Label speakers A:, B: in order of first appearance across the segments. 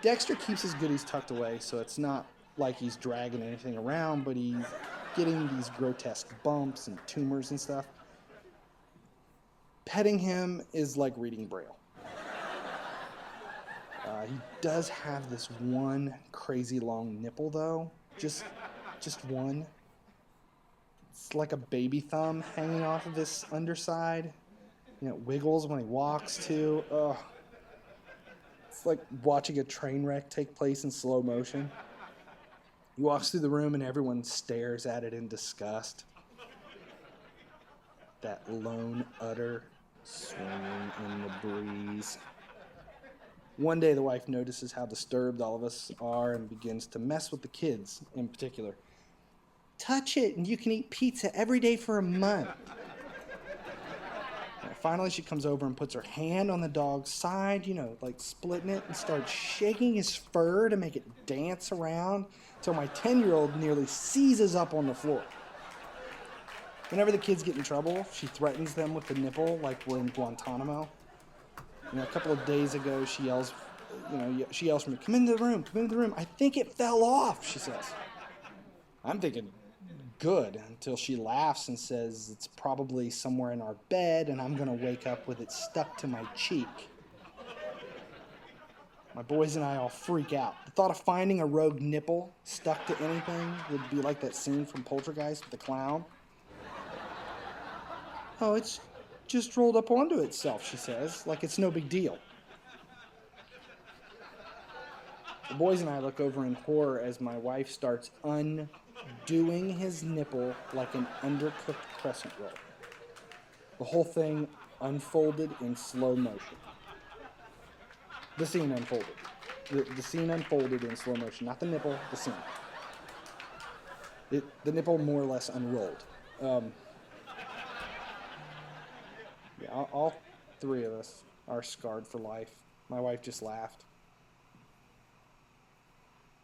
A: Dexter keeps his goodies tucked away, so it's not like he's dragging anything around, but he's getting these grotesque bumps and tumors and stuff. Petting him is like reading Braille. He does have this one crazy long nipple, though. Just one. It's like a baby thumb hanging off of his underside. You know, it wiggles when he walks, too. Ugh. It's like watching a train wreck take place in slow motion. He walks through the room and everyone stares at it in disgust. That lone udder swinging in the breeze. One day the wife notices how disturbed all of us are and begins to mess with the kids in particular. Touch it and you can eat pizza every day for a month. Finally, she comes over and puts her hand on the dog's side, you know, like splitting it, and starts shaking his fur to make it dance around until my 10-year-old nearly seizes up on the floor. Whenever the kids get in trouble, she threatens them with the nipple like we're in Guantanamo. You know, a couple of days ago, she yells from me, come into the room. I think it fell off, she says. I'm thinking, good, until she laughs and says it's probably somewhere in our bed and I'm going to wake up with it stuck to my cheek. My boys and I all freak out. The thought of finding a rogue nipple stuck to anything would be like that scene from Poltergeist with the clown. Oh, it's just rolled up onto itself, she says, like it's no big deal. The boys and I look over in horror as my wife starts undoing his nipple like an undercooked crescent roll. The whole thing unfolded in slow motion. The scene unfolded. The scene unfolded in slow motion. Not the nipple, the scene. The nipple more or less unrolled. All three of us are scarred for life. My wife just laughed.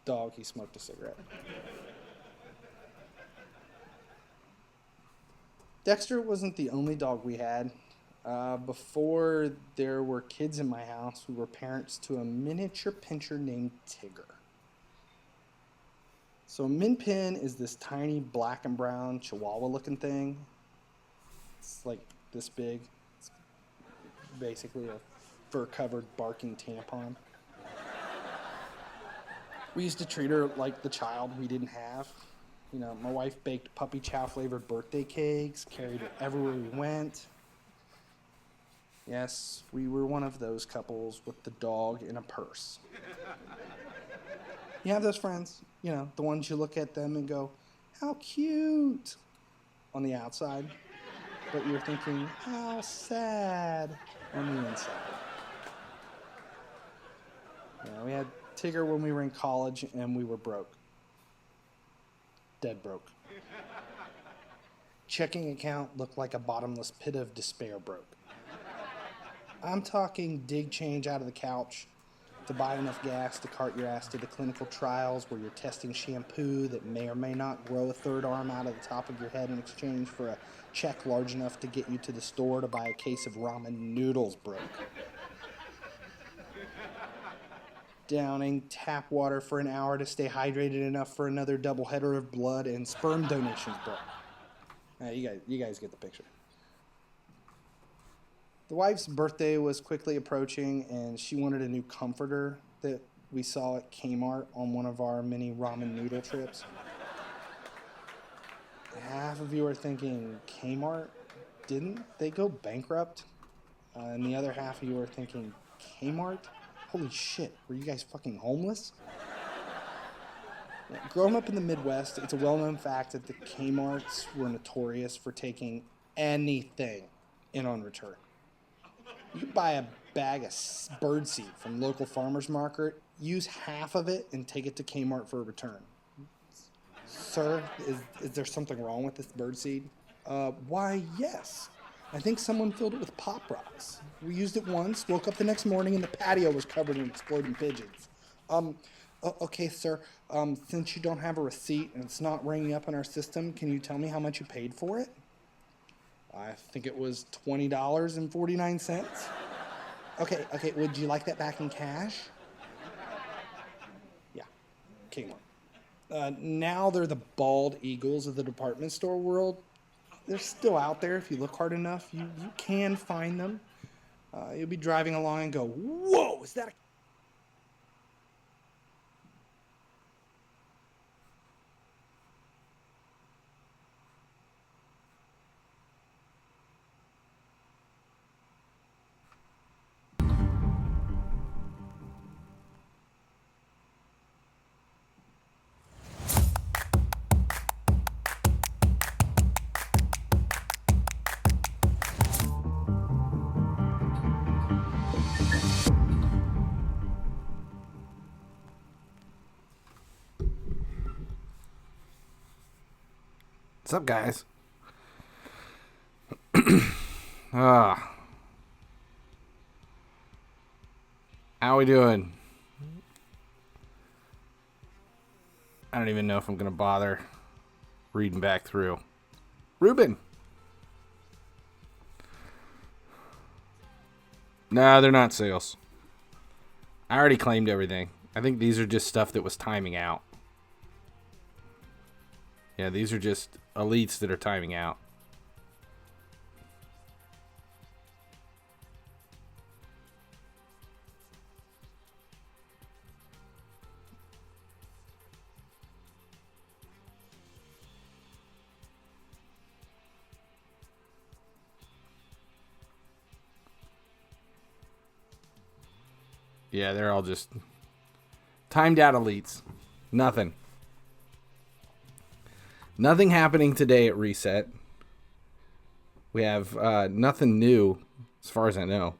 A: Dog, he smoked a cigarette. Dexter wasn't the only dog we had. Before there were kids in my house, we were parents to a miniature pinscher named Tigger. So a min pin is this tiny black and brown chihuahua looking thing. It's like this big. It's basically a fur covered barking tampon. We used to treat her like the child we didn't have. You know, my wife baked puppy chow flavored birthday cakes, carried her everywhere we went. Yes, we were one of those couples with the dog in a purse. You have those friends, you know, the ones you look at them and go, how cute, on the outside, but you're thinking, how sad, on the inside. Yeah, we had Tigger when we were in college and we were broke. Dead broke. Checking account looked like a bottomless pit of despair broke. I'm talking dig change out of the couch to buy enough gas to cart your ass to the clinical trials where you're testing shampoo that may or may not grow a third arm out of the top of your head in exchange for a check large enough to get you to the store to buy a case of ramen noodles broke. Downing tap water for an hour to stay hydrated enough for another doubleheader of blood and sperm donations broke. You guys get the picture. The wife's birthday was quickly approaching, and she wanted a new comforter that we saw at Kmart on one of our mini ramen noodle trips. Half of you are thinking, Kmart? Didn't they go bankrupt? And the other half of you are thinking, Kmart? Holy shit, were you guys fucking homeless? Growing up in the Midwest, it's a well-known fact that the Kmarts were notorious for taking anything in on return. You could buy a bag of birdseed from local farmer's market, use half of it, and take it to Kmart for a return. Sir, is there something wrong with this birdseed? Why, yes. I think someone filled it with Pop Rocks. We used it once, woke up the next morning, and the patio was covered in exploding pigeons. Okay, sir, since you don't have a receipt and it's not ringing up in our system, can you tell me how much you paid for it? I think it was $20.49. Okay, would you like that back in cash? Kmart. Now they're the bald eagles of the department store world. They're still out there if you look hard enough. You can find them. You'll be driving along and go, whoa, is that a...
B: What's up, guys? How we doing? I don't even know if I'm going to bother reading back through. Ruben! No, they're not sales. I already claimed everything. I think these are just stuff that was timing out. Yeah, these are just elites that are timing out. Yeah, they're all just timed out elites. Nothing. Nothing happening today at Reset. We have nothing new, as far as I know.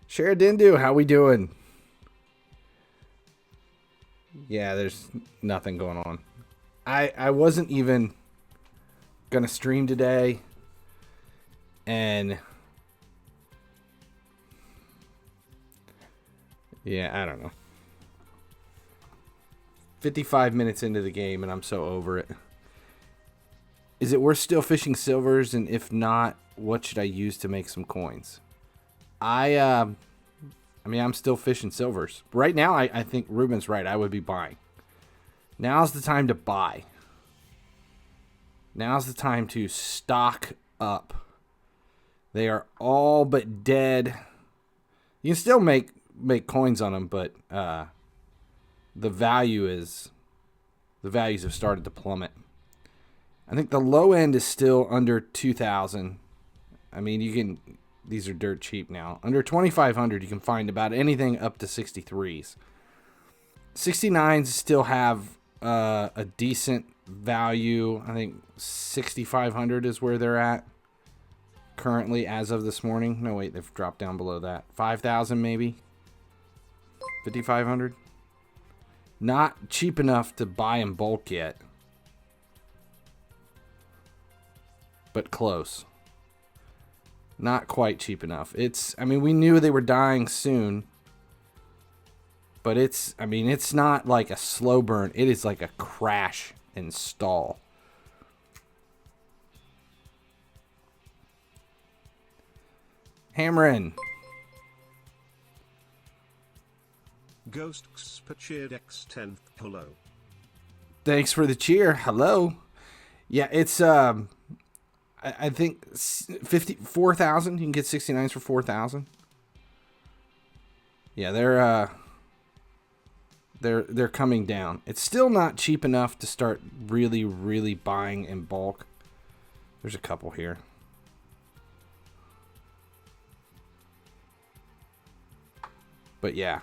B: Sharadindu, how we doing? Yeah, there's nothing going on. I wasn't even gonna stream today, and yeah, I don't know. 55 minutes into the game, and I'm so over it. Is it worth still fishing silvers? And if not, what should I use to make some coins? I mean, I'm still fishing silvers. Right now, I think Ruben's right. I would be buying. Now's the time to buy. Now's the time to stock up. They are all but dead. You can still make coins on them, but the values have started to plummet. I think the low end is still under 2,000. I mean, these are dirt cheap now. Under 2,500, you can find about anything up to 63s. 69s still have a decent value. I think 6,500 is where they're at currently as of this morning. No, wait, they've dropped down below that. 5,000 maybe. 5,500. Not cheap enough to buy in bulk yet, but close. Not quite cheap enough. I mean, we knew they were dying soon, but it's not like a slow burn. It is like a crash and stall. Hammerin.
C: Ghosts per cheered X10th. Hello.
B: Thanks for the cheer. Hello. Yeah, it's I think 4,000. You can get 69s for 4,000. Yeah, they're coming down. It's still not cheap enough to start really, really buying in bulk. There's a couple here. But yeah.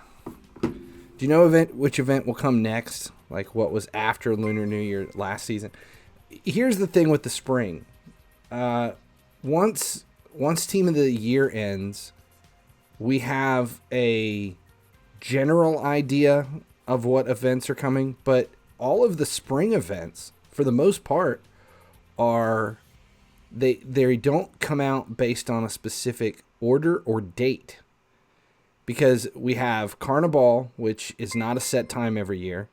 B: Do you know which event will come next? Like what was after Lunar New Year last season? Here's the thing with the spring. Once Team of the Year ends, we have a general idea of what events are coming, but all of the spring events, for the most part, they don't come out based on a specific order or date. Because we have Carnival, which is not a set time every year.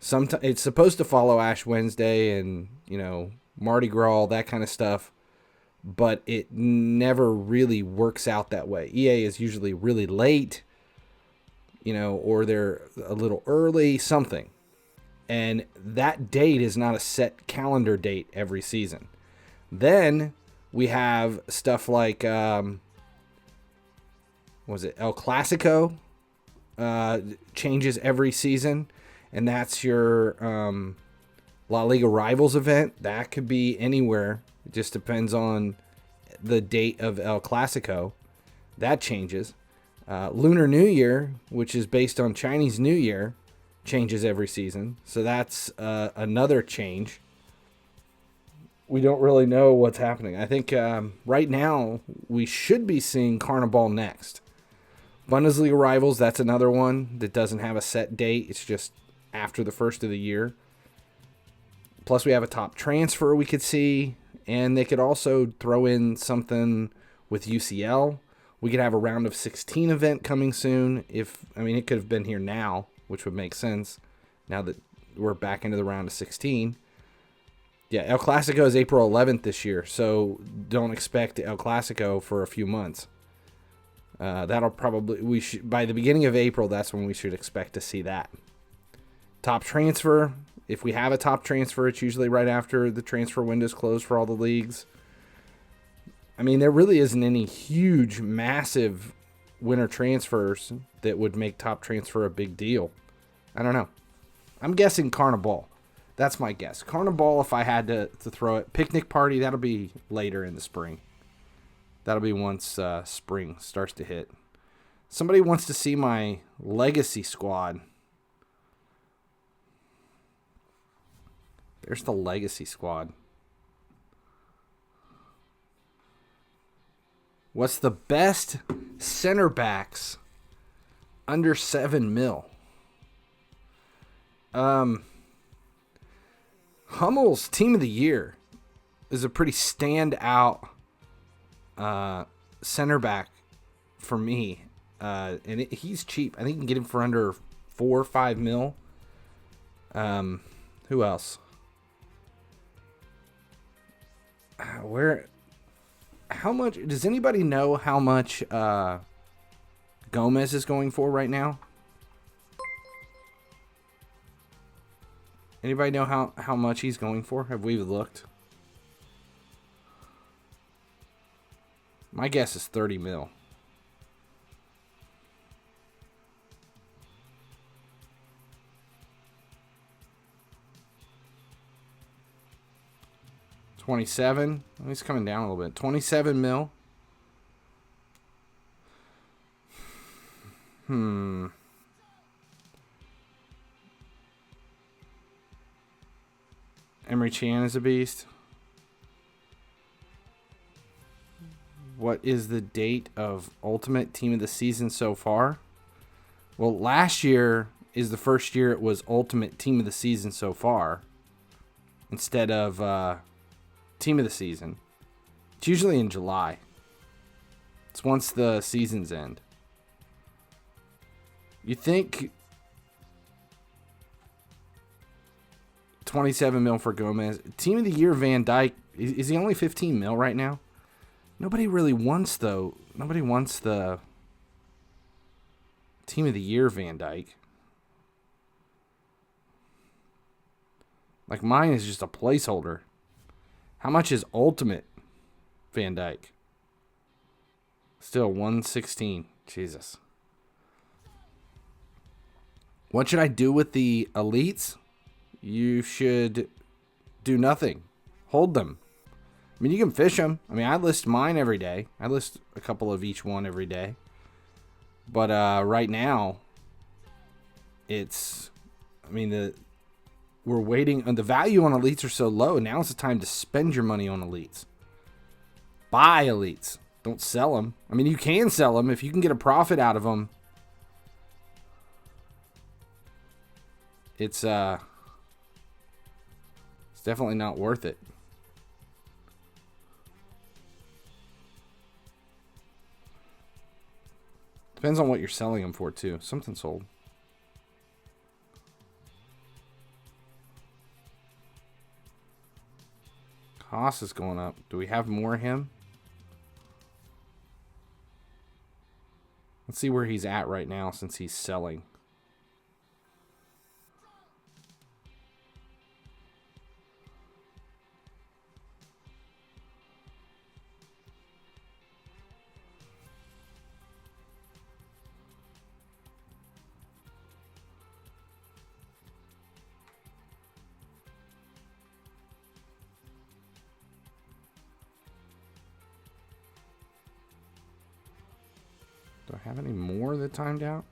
B: It's supposed to follow Ash Wednesday and, Mardi Gras, that kind of stuff. but it never really works out that way. EA is usually really late, or they're a little early, something. And that date is not a set calendar date every season. Then we have stuff like, El Clasico changes every season. And that's your La Liga Rivals event. That could be anywhere. It just depends on the date of El Clasico. That changes. Lunar New Year, which is based on Chinese New Year, changes every season. So that's another change. We don't really know what's happening. I think right now we should be seeing Carnival next. Bundesliga Rivals, that's another one that doesn't have a set date. It's just after the first of the year. Plus we have a top transfer we could see. And they could also throw in something with UCL. We could have a round of 16 event coming soon. It could have been here now, which would make sense now that we're back into the round of 16. Yeah, El Clasico is April 11th this year, so don't expect El Clasico for a few months. That'll probably by the beginning of April. That's when we should expect to see that top transfer. If we have a top transfer, it's usually right after the transfer window's closed for all the leagues. There really isn't any huge, massive winter transfers that would make top transfer a big deal. I don't know. I'm guessing Carnival. That's my guess. Carnival, if I had to throw it. Picnic Party, that'll be later in the spring. That'll be once spring starts to hit. Somebody wants to see my legacy squad. There's the legacy squad. What's the best center backs under 7 mil? Hummel's team of the year is a pretty standout center back for me. And he's cheap. I think you can get him for under 4 or 5 mil. Who else? How much does anybody know how much Gomez is going for right now? Anybody know how much he's going for? Have we looked? My guess is 30 mil. $27. He's coming down a little bit. 27 mil. Emery Chan is a beast. What is the date of Ultimate Team of the Season so far? Well, last year is the first year it was Ultimate Team of the Season so far, instead of Team of the Season. It's usually in July. It's once the seasons end. You think 27 mil for Gomez. Team of the Year Van Dijk. Is he only 15 mil right now? Nobody really wants, though. Nobody wants the Team of the Year Van Dijk. Like, mine is just a placeholder. How much is Ultimate Van Dijk? Still 116. Jesus. What should I do with the elites? You should do nothing. Hold them. You can fish them. I list mine every day. I list a couple of each one every day. But right now, it's... we're waiting... The value on elites are so low. Now it's the time to spend your money on elites. Buy elites. Don't sell them. You can sell them if you can get a profit out of them. It's definitely not worth it. Depends on what you're selling them for, too. Something sold. Haas is going up. Do we have more of him? Let's see where he's at right now since he's selling. Do I have any more that timed out?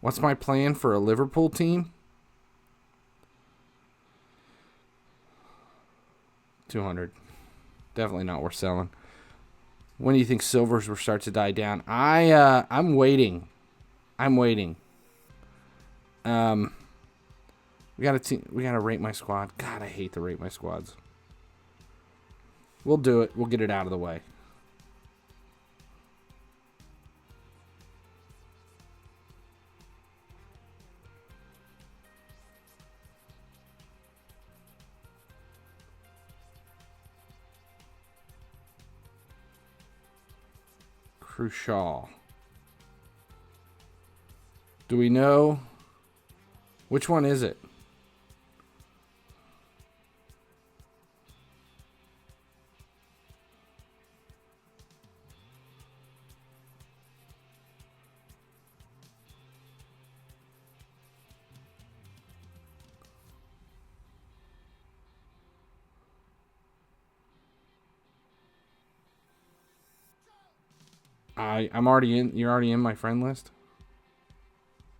B: What's my plan for a Liverpool team? 200. Definitely not worth selling. When do you think silvers will start to die down? I'm waiting. We gotta rate my squad. God, I hate to rate my squads. We'll do it. We'll get it out of the way. Crucial. Do we know which one is it? I'm already in. You're already in my friend list.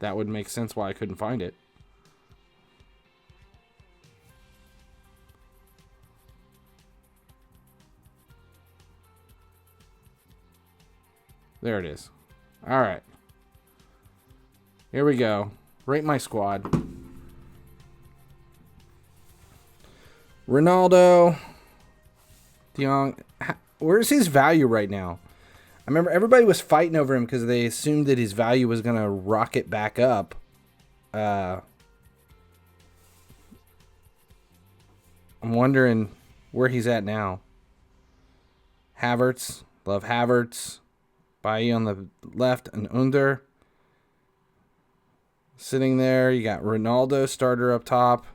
B: That would make sense why I couldn't find it. There it is. All right. Here we go. Rate my squad. Ronaldo. De Jong. Where's his value right now? I remember everybody was fighting over him because they assumed that his value was going to rocket back up. I'm wondering where he's at now. Havertz. Love Havertz. Bailly on the left and under. Sitting there. You got Ronaldo starter up top.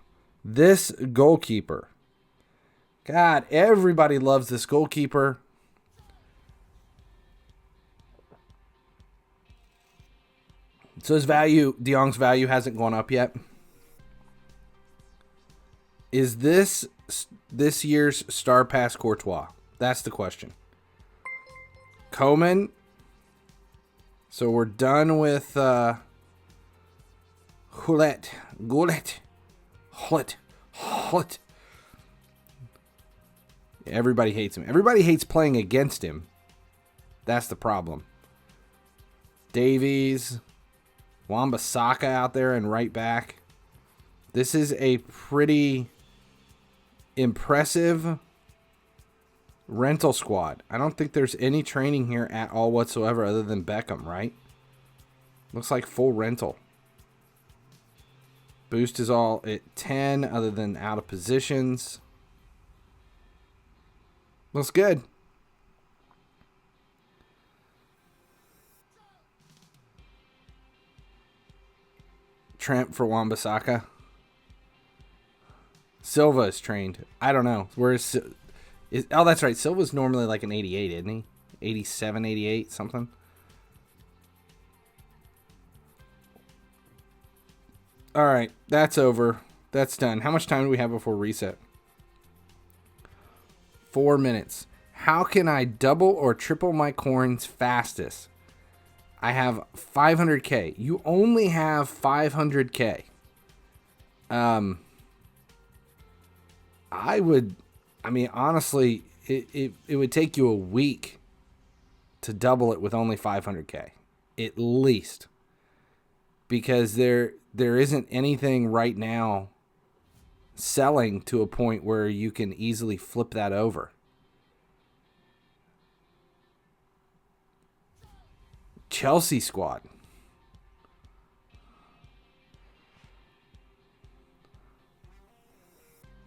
B: This goalkeeper. God, everybody loves this goalkeeper. So his value, De Jong's value hasn't gone up yet. Is this year's Star Pass Courtois? That's the question. Koeman. So we're done with Gullit. Everybody hates him. Everybody hates playing against him. That's the problem. Davies. Wan-Bissaka out there and right back. This is a pretty impressive rental squad. I don't think there's any training here at all whatsoever other than Beckham, right? Looks like full rental. Boost is all at 10 other than out of positions. Looks good. Tramp for Wan-Bissaka. Silva is trained. I don't know. Where is oh, that's right. Silva's normally like an 88, isn't he? 87, 88, something. All right. That's over. That's done. How much time do we have before reset? 4 minutes. How can I double or triple my coins fastest? I have 500K. You only have 500K. Honestly, it would take you a week to double it with only 500K. At least. Because there isn't anything right now selling to a point where you can easily flip that over. Chelsea squad.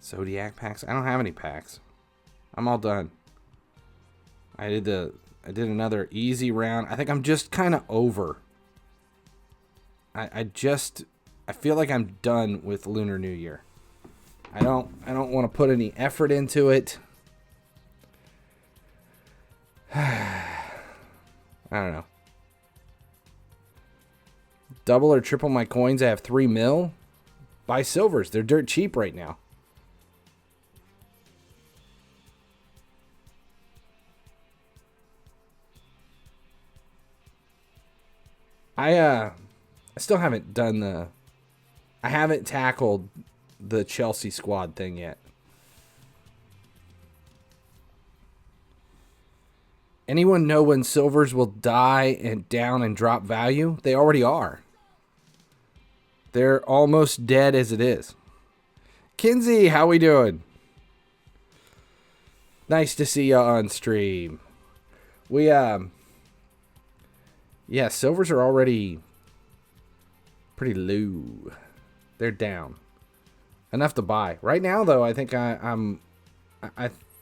B: Zodiac packs. I don't have any packs. I'm all done. I did another easy round. I think I'm just kind of over. I feel like I'm done with Lunar New Year. I don't want to put any effort into it. I don't know. Double or triple my coins. I have 3 mil. Buy silvers. They're dirt cheap right now. I still haven't done I haven't tackled the Chelsea squad thing yet. Anyone know when silvers will die and down and drop value? They already are. They're almost dead as it is. Kinsey, how we doing? Nice to see you on stream. We yeah, silvers are already pretty low. They're down. Enough to buy. Right now though, I think I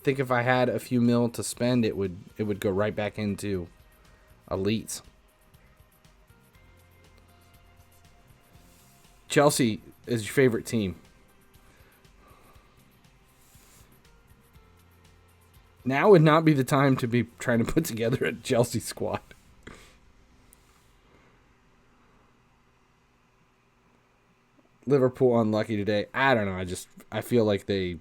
B: think if I had a few mil to spend, it would go right back into elites. Chelsea is your favorite team. Now would not be the time to be trying to put together a Chelsea squad. Liverpool unlucky today. I don't know. I feel like they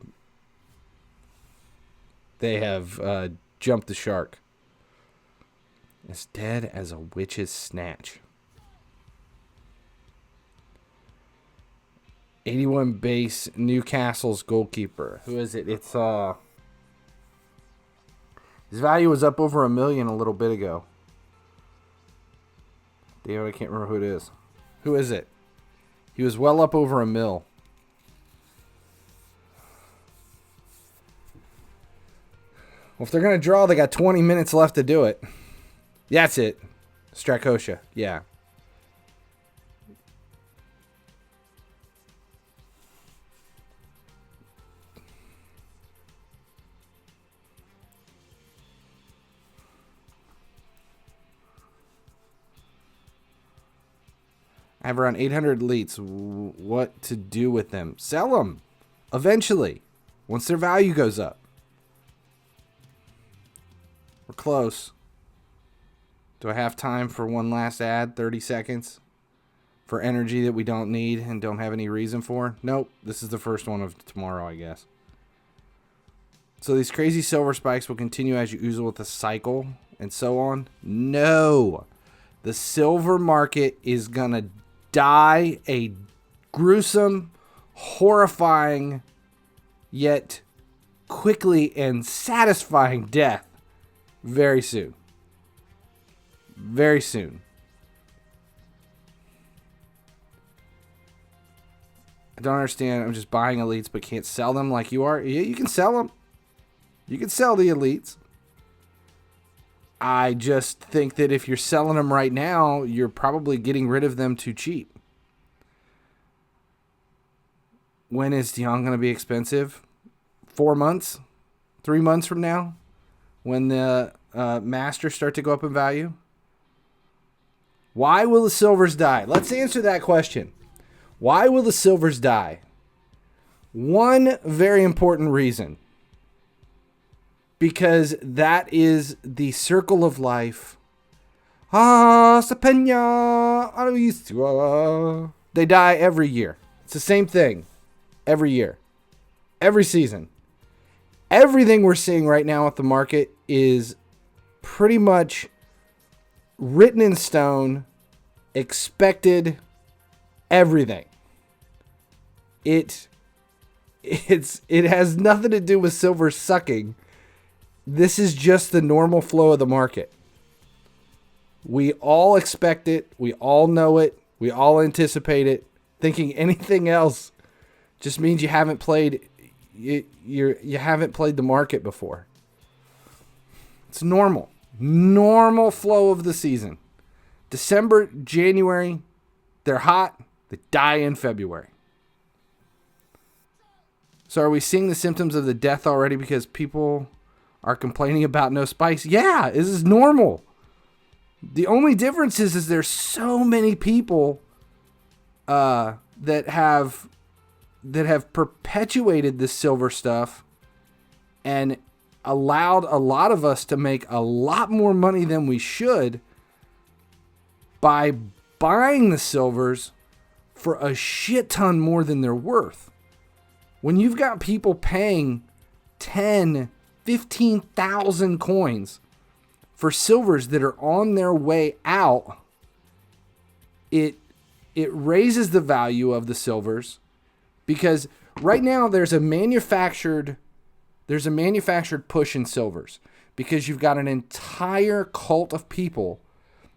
B: have jumped the shark. As dead as a witch's snatch. 81 base, Newcastle's goalkeeper. Who is it? It's his value was up over $1 million a little bit ago. Damn, I can't remember who it is. Who is it? He was well up over $1 million. Well, if they're going to draw, they got 20 minutes left to do it. That's it. Strakosha. Yeah. I have around 800 elites. What to do with them? Sell them. Eventually. Once their value goes up. We're close. Do I have time for one last ad? 30 seconds? For energy that we don't need and don't have any reason for? Nope. This is the first one of tomorrow, I guess. So these crazy silver spikes will continue as you oozle with the cycle and so on? No. The silver market is going to die a gruesome, horrifying, yet quickly and satisfying death very soon. Very soon. I don't understand. I'm just buying elites but can't sell them like you are. Yeah, you can sell them. You can sell the elites. I just think that if you're selling them right now, you're probably getting rid of them too cheap. When is Dion going to be expensive? 4 months? 3 months from now? When the masters start to go up in value? Why will the silvers die? Let's answer that question. Why will the silvers die? One very important reason. Because that is the circle of life. They die every year. It's the same thing. Every year. Every season. Everything we're seeing right now at the market is pretty much written in stone, expected, everything. It has nothing to do with silver sucking. This is just the normal flow of the market. We all expect it. We all know it. We all anticipate it. Thinking anything else just means you haven't played you haven't played the market before. It's normal. Normal flow of the season. December, January, they're hot. They die in February. So are we seeing the symptoms of the death already because people are complaining about no spikes? Yeah, this is normal. The only difference is there's so many people that have perpetuated this silver stuff and allowed a lot of us to make a lot more money than we should by buying the silvers for a shit ton more than they're worth. When you've got people paying 10, 15,000 coins for silvers that are on their way out, it raises the value of the silvers, because right now there's a manufactured push in silvers, because you've got an entire cult of people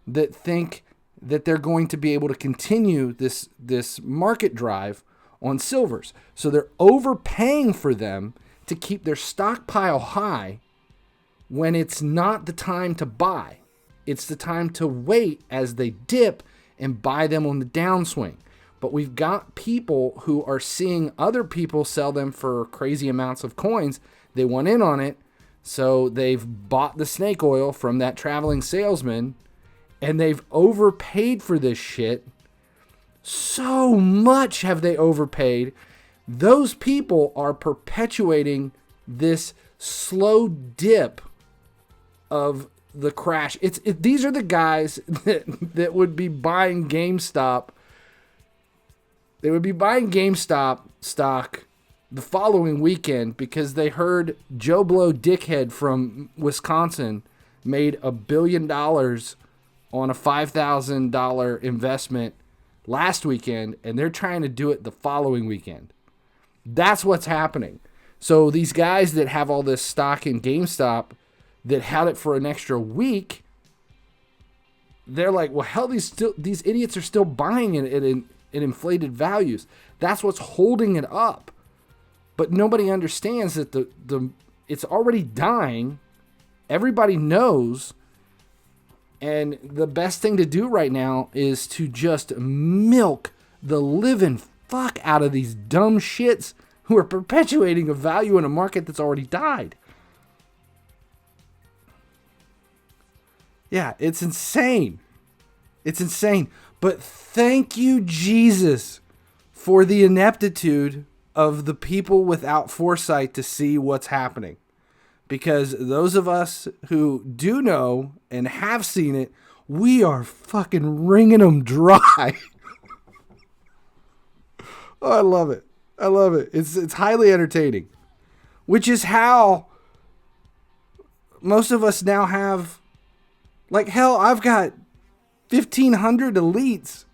B: that think that they're going to be able to continue this market drive on silvers. So they're overpaying for them to keep their stockpile high when it's not the time to buy. It's the time to wait as they dip and buy them on the downswing. But we've got people who are seeing other people sell them for crazy amounts of coins. They want in on it, so they've bought the snake oil from that traveling salesman, and they've overpaid for this shit. So much have they overpaid. Those people are perpetuating this slow dip of the crash. These are the guys that would be buying GameStop. They would be buying GameStop stock the following weekend because they heard Joe Blow dickhead from Wisconsin made $1 billion on a $5,000 investment last weekend, and they're trying to do it the following weekend. That's what's happening. So these guys that have all this stock in GameStop that had it for an extra week, they're like, well, hell, these idiots are still buying it at inflated values. That's what's holding it up. But nobody understands that it's already dying. Everybody knows. And the best thing to do right now is to just milk the living fuck out of these dumb shits who are perpetuating a value in a market that's already died. Yeah, it's insane. It's insane. But thank you, Jesus, for the ineptitude of the people without foresight to see what's happening. Because those of us who do know and have seen it, we are fucking wringing them dry. Oh, I love it. I love it. It's highly entertaining. Which is how most of us now have, like, hell, I've got 1,500 elites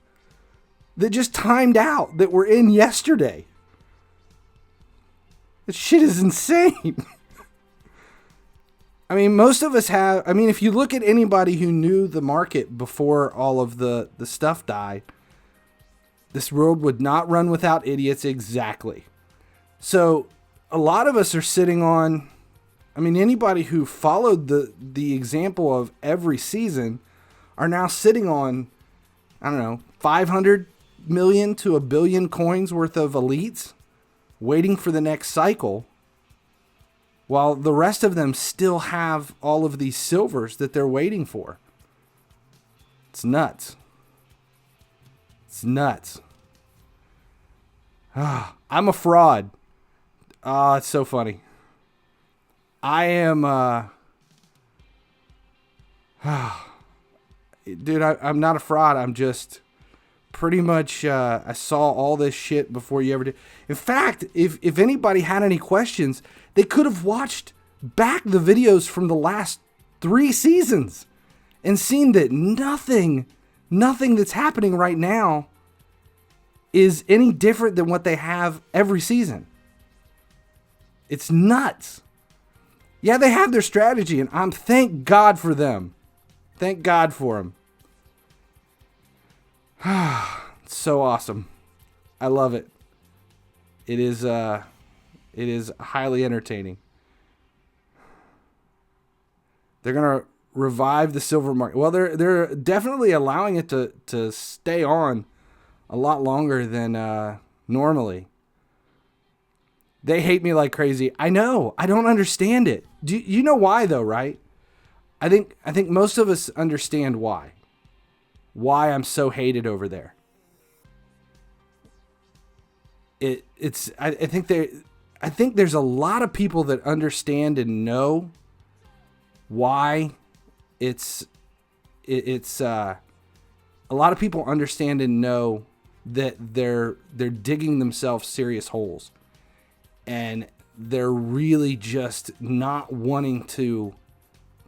B: that just timed out that were in yesterday. This shit is insane. I mean, most of us have, I mean, if you look at anybody who knew the market before all of the stuff died, this world would not run without idiots exactly. So a lot of us are sitting on, I mean, anybody who followed the example of every season are now sitting on, I don't know, 500 million to 1 billion coins worth of elites waiting for the next cycle, while the rest of them still have all of these silvers that they're waiting for. It's nuts. It's nuts. I'm a fraud. It's so funny. I am, dude, I'm not a fraud. I'm just pretty much, I saw all this shit before you ever did. In fact, if anybody had any questions, they could have watched back the videos from the last 3 seasons and seen that nothing that's happening right now is any different than what they have every season. It's nuts. Yeah, they have their strategy, and thank God for them. Thank God for them. It's so awesome. I love it. It is highly entertaining. They're gonna revive the silver market. Well, they're definitely allowing it to stay on a lot longer than normally. They hate me like crazy. I know. I don't understand it. Do you know why though, right? I think most of us understand why. Why I'm so hated over there. I think there's a lot of people that understand and know why it's a lot of people understand and know that they're digging themselves serious holes, and they're really just not wanting to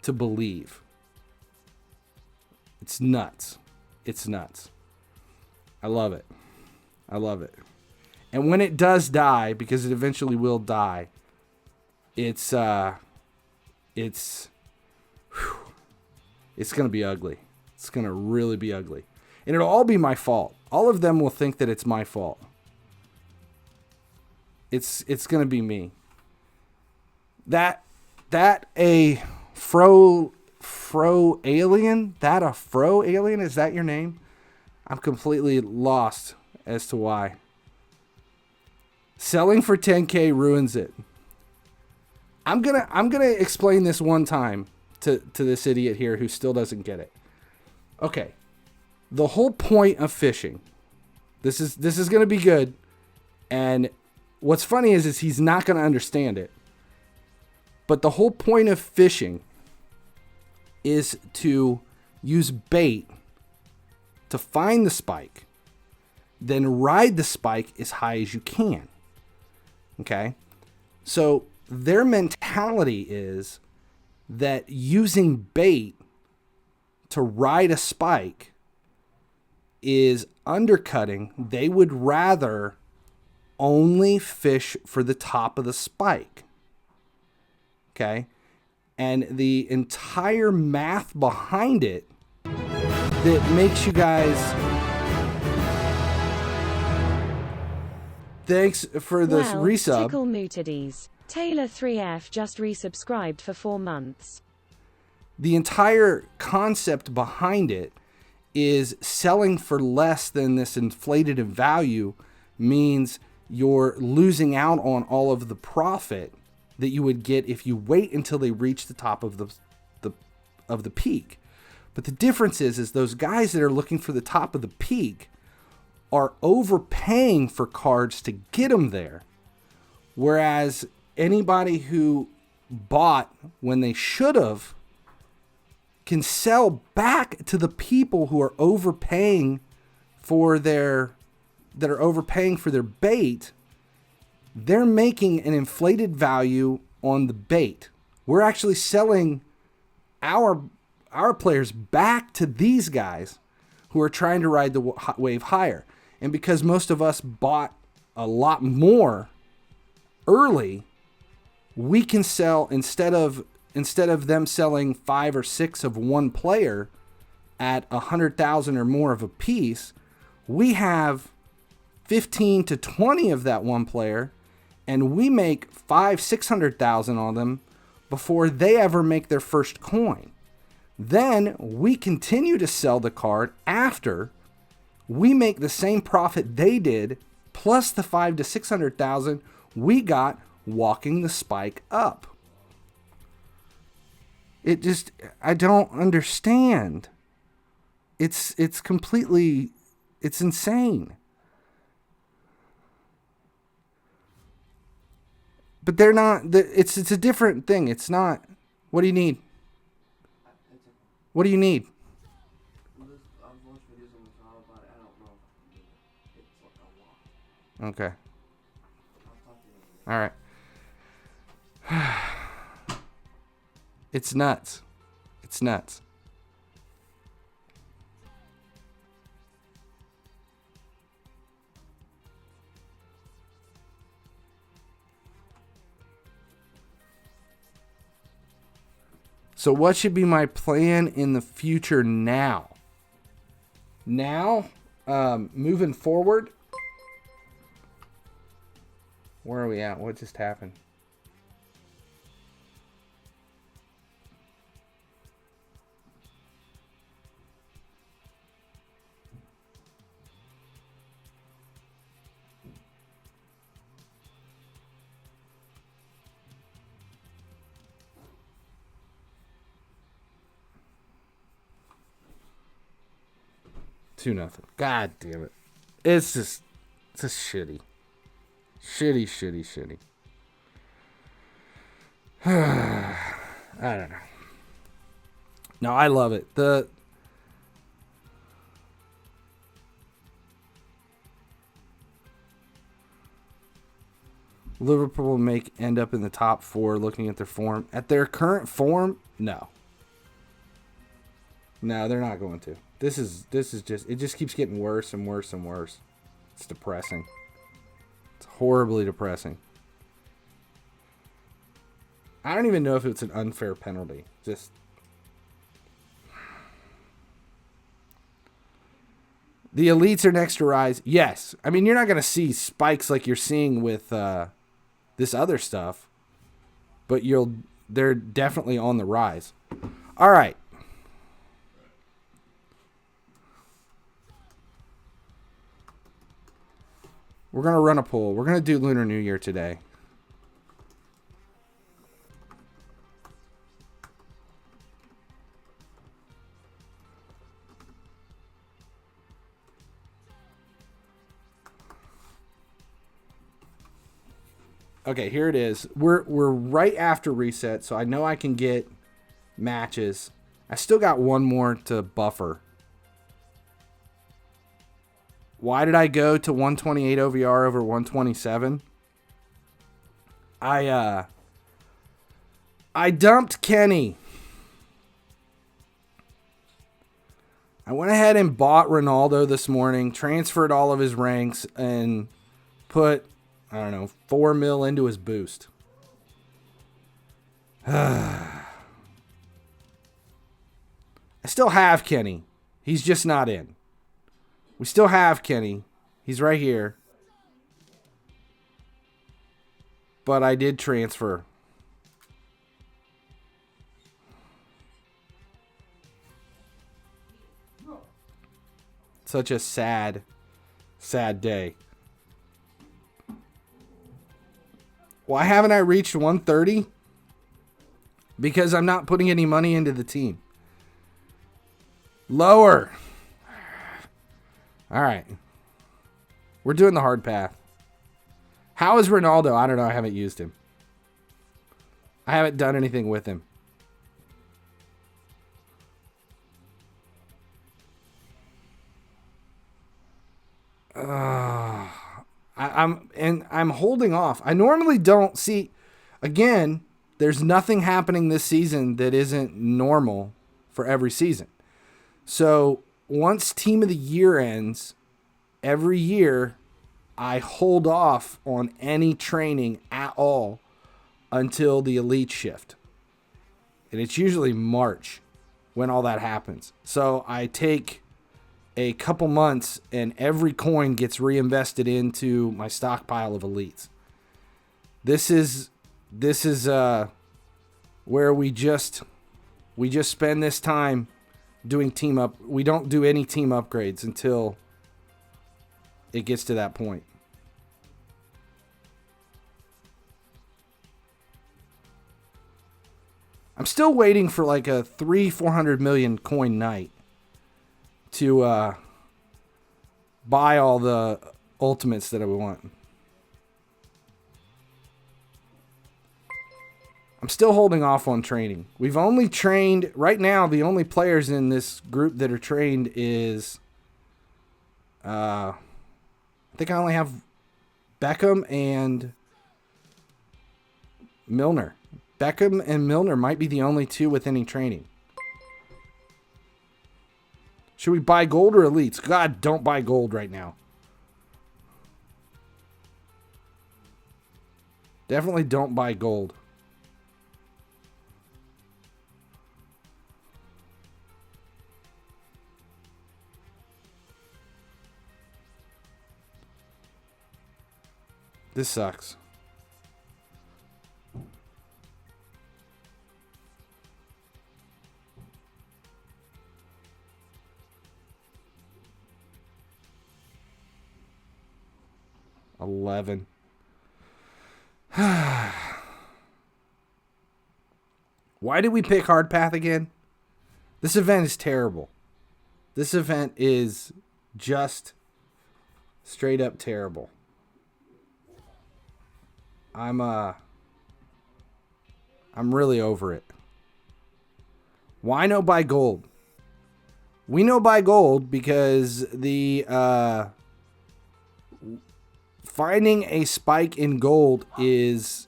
B: believe. It's nuts. It's nuts. I love it. I love it. And when it does die, because it eventually will die, it's gonna be ugly. It's gonna really be ugly, and it'll all be my fault. All of them will think that it's my fault. It's gonna be me. That a fro alien. That a fro alien. Is that your name? I'm completely lost as to why. Selling for 10K ruins it. I'm gonna explain this one time to this idiot here who still doesn't get it. Okay. The whole point of fishing. This is gonna be good. And what's funny is he's not gonna understand it. But the whole point of fishing is to use bait to find the spike, then ride the spike as high as you can. Okay? So their mentality is that using bait to ride a spike is undercutting. They would rather only fish for the top of the spike. Okay? And the entire math behind it that makes you guys... Thanks for this resub.
D: Tickle Mootadies. Taylor 3F just resubscribed for 4 months.
B: The entire concept behind it is selling for less than this inflated in value means you're losing out on all of the profit that you would get if you wait until they reach the top of the peak. But the difference is those guys that are looking for the top of the peak are overpaying for cards to get them there. Whereas anybody who bought when they should have can sell back to the people who are overpaying for their bait. They're making an inflated value on the bait. We're actually selling our players back to these guys who are trying to ride the wave higher. And because most of us bought a lot more early, we can sell instead of them selling 5 or 6 of one player at 100,000 or more of a piece, we have 15 to 20 of that one player, and we make 500,000-600,000 on them before they ever make their first coin. Then we continue to sell the card after we make the same profit they did, plus the 500,000 to 600,000 we got walking the spike up. I don't understand. It's completely, it's insane. But they're not, it's a different thing. It's not, what do you need? What do you need? Okay. All right. It's nuts. It's nuts. So what should be my plan in the future now? Now, Moving forward. Where are we at? What just happened? Two nothing. God damn it. It's just shitty. Shitty. I don't know. No, I love it. The Liverpool will end up in the top 4 looking at their form. At their current form, no. No, they're not going to. This is just, it just keeps getting worse and worse and worse. It's depressing. It's horribly depressing. I don't even know if it's an unfair penalty. Just the elites are next to rise. Yes. I mean, you're not going to see spikes like you're seeing with this other stuff, but they're definitely on the rise. All right. We're going to run a poll. We're going to do Lunar New Year today. Okay, here it is. We're right after reset, so I know I can get matches. I still got one more to buffer. Why did I go to 128 OVR over 127? I dumped Kenny. I went ahead and bought Ronaldo this morning, transferred all of his ranks, and put, I don't know, 4 mil into his boost. I still have Kenny. He's just not in. We still have Kenny. He's right here. But I did transfer. Such a sad, sad day. Why haven't I reached 130? Because I'm not putting any money into the team. Lower. All right. We're doing the hard path. How is Ronaldo? I don't know. I haven't used him. I haven't done anything with him. I'm holding off. I normally don't see. Again, there's nothing happening this season that isn't normal for every season. So once Team of the Year ends, every year I hold off on any training at all until the elite shift. And it's usually March when all that happens. So I take a couple months and every coin gets reinvested into my stockpile of elites. This is where we just spend this time doing team up. We don't do any team upgrades until it gets to that point. I'm still waiting for like a 400 million coin night to buy all the ultimates that I want. I'm still holding off on training. We've only trained, right now, the only players in this group that are trained is, I think I only have Beckham and Milner. Beckham and Milner might be the only two with any training. Should we buy gold or elites? God, don't buy gold right now. Definitely don't buy gold. This sucks. $11. Why did we pick hard path again? This event is terrible. This event is just straight up terrible. I'm really over it. Why no buy gold? We know buy gold because the finding a spike in gold is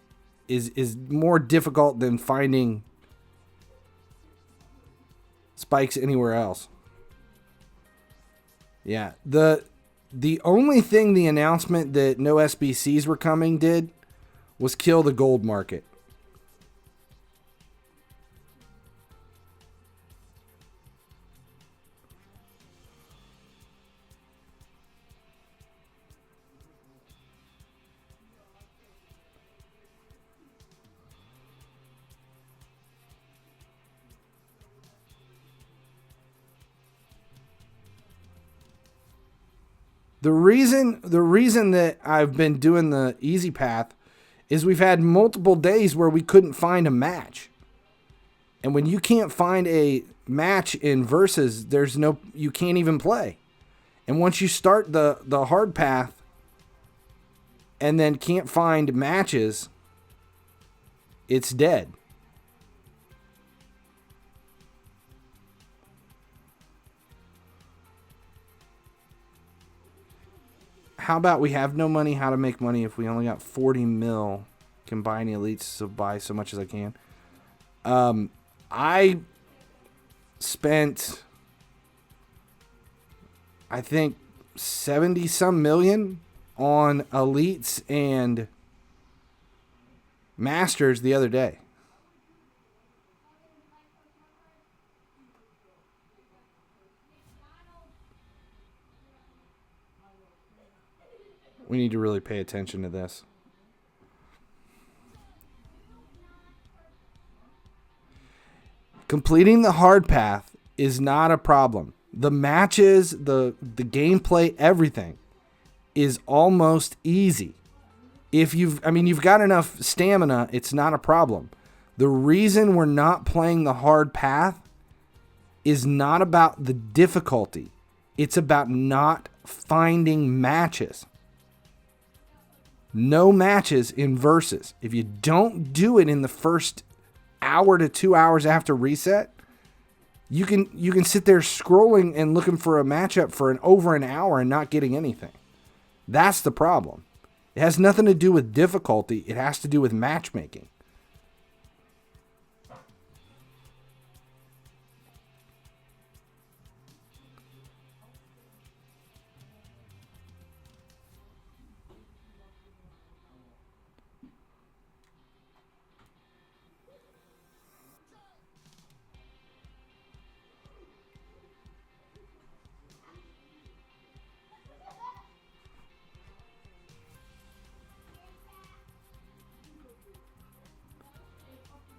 B: more difficult than finding spikes anywhere else. Yeah, the only thing the announcement that no SBCs were coming did was kill the gold market. The reason that I've been doing the easy path is we've had multiple days where we couldn't find a match. And when you can't find a match in versus, you can't even play. And once you start the hard path and then can't find matches, it's dead. How about we have no money, how to make money if we only got 40 mil combining elites to buy so much as I can. I spent, I think, 70 some million on elites and masters the other day. We need to really pay attention to this. Completing the hard path is not a problem. The matches, the gameplay, everything is almost easy. If you've got enough stamina, it's not a problem. The reason we're not playing the hard path is not about the difficulty. It's about not finding matches. No matches in versus. If you don't do it in the first hour to 2 hours after reset, you can sit there scrolling and looking for a matchup for over an hour and not getting anything. That's the problem. It has nothing to do with difficulty. It has to do with matchmaking.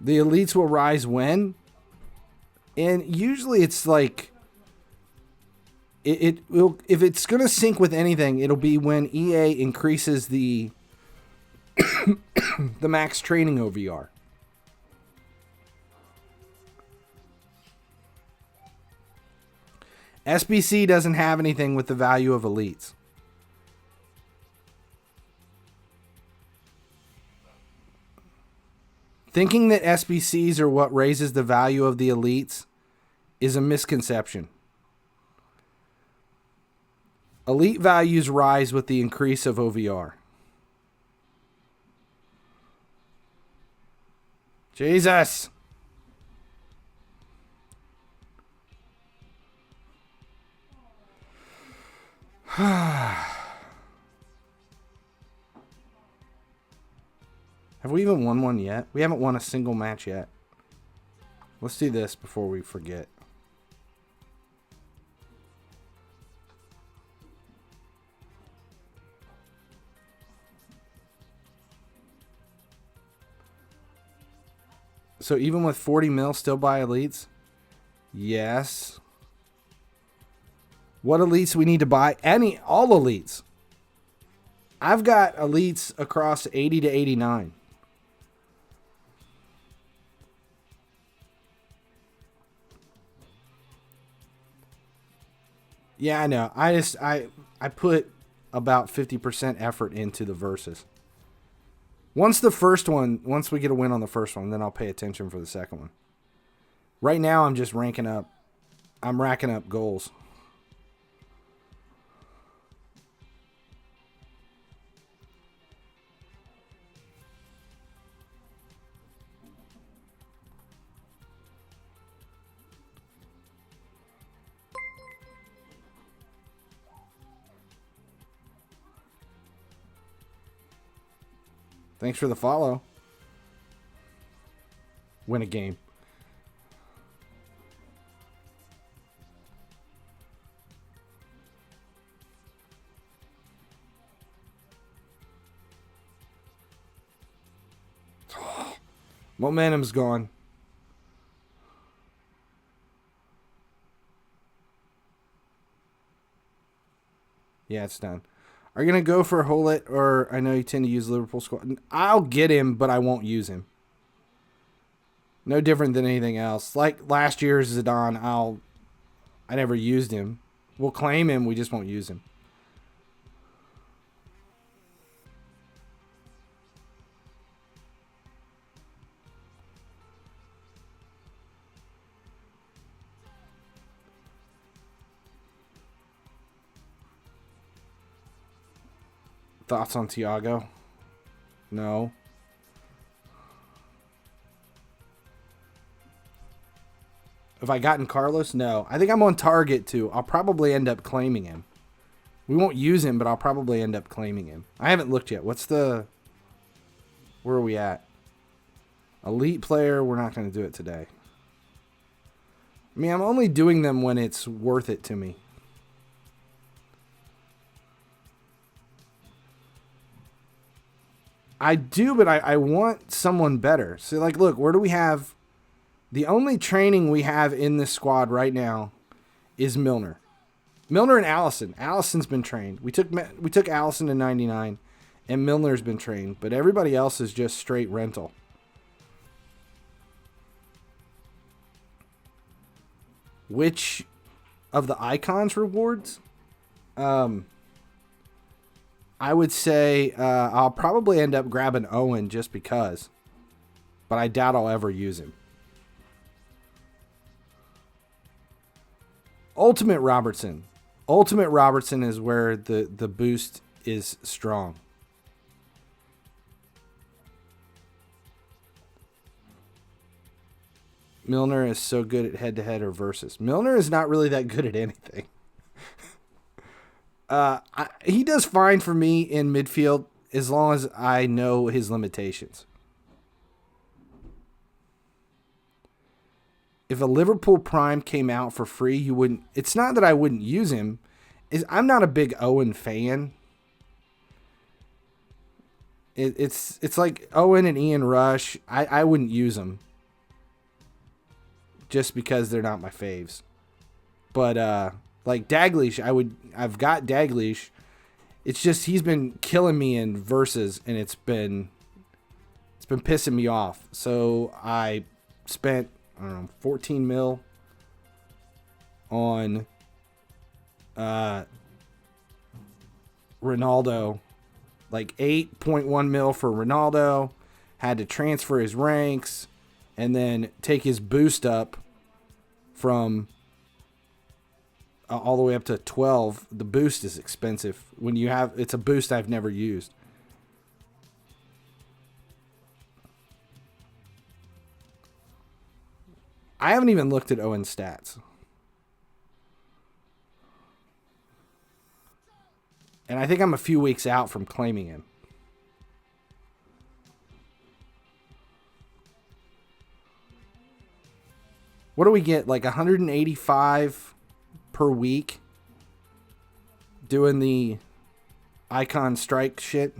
B: The elites will rise when? And usually it's like it will, if it's going to sync with anything, it'll be when EA increases the the max training OVR. SBC doesn't have anything with the value of elites. Thinking that SBCs are what raises the value of the elites is a misconception. Elite values rise with the increase of OVR. Jesus! Have we even won one yet? We haven't won a single match yet. Let's do this before we forget. So even with 40 mil, still buy elites? Yes. What elites we need to buy? All elites. I've got elites across 80 to 89. Yeah, I know. I put about 50% effort into the verses. Once we get a win on the first one, then I'll pay attention for the second one. Right now, I'm just racking up goals. Thanks for the follow. Win a game. Momentum's gone. Yeah, it's done. Are you going to go for Hollett, or I know you tend to use Liverpool squad? I'll get him, but I won't use him. No different than anything else. Like last year's Zidane, I never used him. We'll claim him, we just won't use him. Thoughts on Thiago? No. Have I gotten Carlos? No. I think I'm on target too. I'll probably end up claiming him. We won't use him, but I'll probably end up claiming him. I haven't looked yet. Where are we at? Elite player, we're not going to do it today. I mean, I'm only doing them when it's worth it to me. I do, but I want someone better. So, like, look, where do we have... The only training we have in this squad right now is Milner. Milner and Allison. Allison's been trained. We took Allison to 99, and Milner's been trained. But everybody else is just straight rental. Which of the icons rewards? I would say I'll probably end up grabbing Owen just because. But I doubt I'll ever use him. Ultimate Robertson. Ultimate Robertson is where the boost is strong. Milner is so good at head-to-head or versus. Milner is not really that good at anything. He does fine for me in midfield as long as I know his limitations. If a Liverpool Prime came out for free, you wouldn't. It's not that I wouldn't use him. I'm not a big Owen fan. It's like Owen and Ian Rush. I wouldn't use them just because they're not my faves. But like Dalglish, I've got Dalglish. It's just he's been killing me in verses, and it's been pissing me off. So I spent 14 mil on Ronaldo, like 8.1 mil for Ronaldo. Had to transfer his ranks and then take his boost up from all the way up to 12. The boost is expensive when it's a boost I've never used. I haven't even looked at Owen's stats. And I think I'm a few weeks out from claiming him. What do we get? Like 185 per week doing the icon strike shit?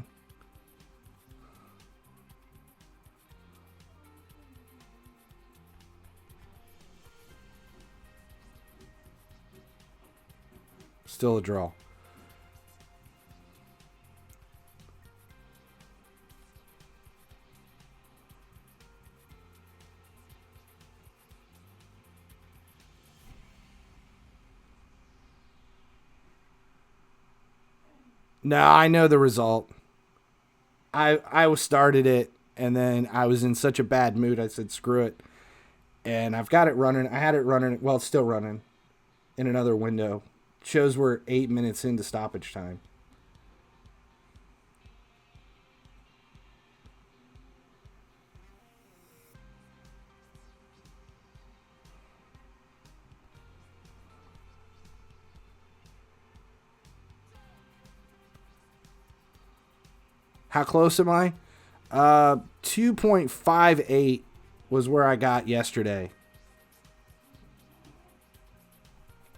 B: Still a draw. No, I know the result. I started it, and then I was in such a bad mood. I said, screw it. And I've got it running. I had it running. Well, it's still running in another window. Shows we're 8 minutes into stoppage time. How close am I? 2.58 was where I got yesterday.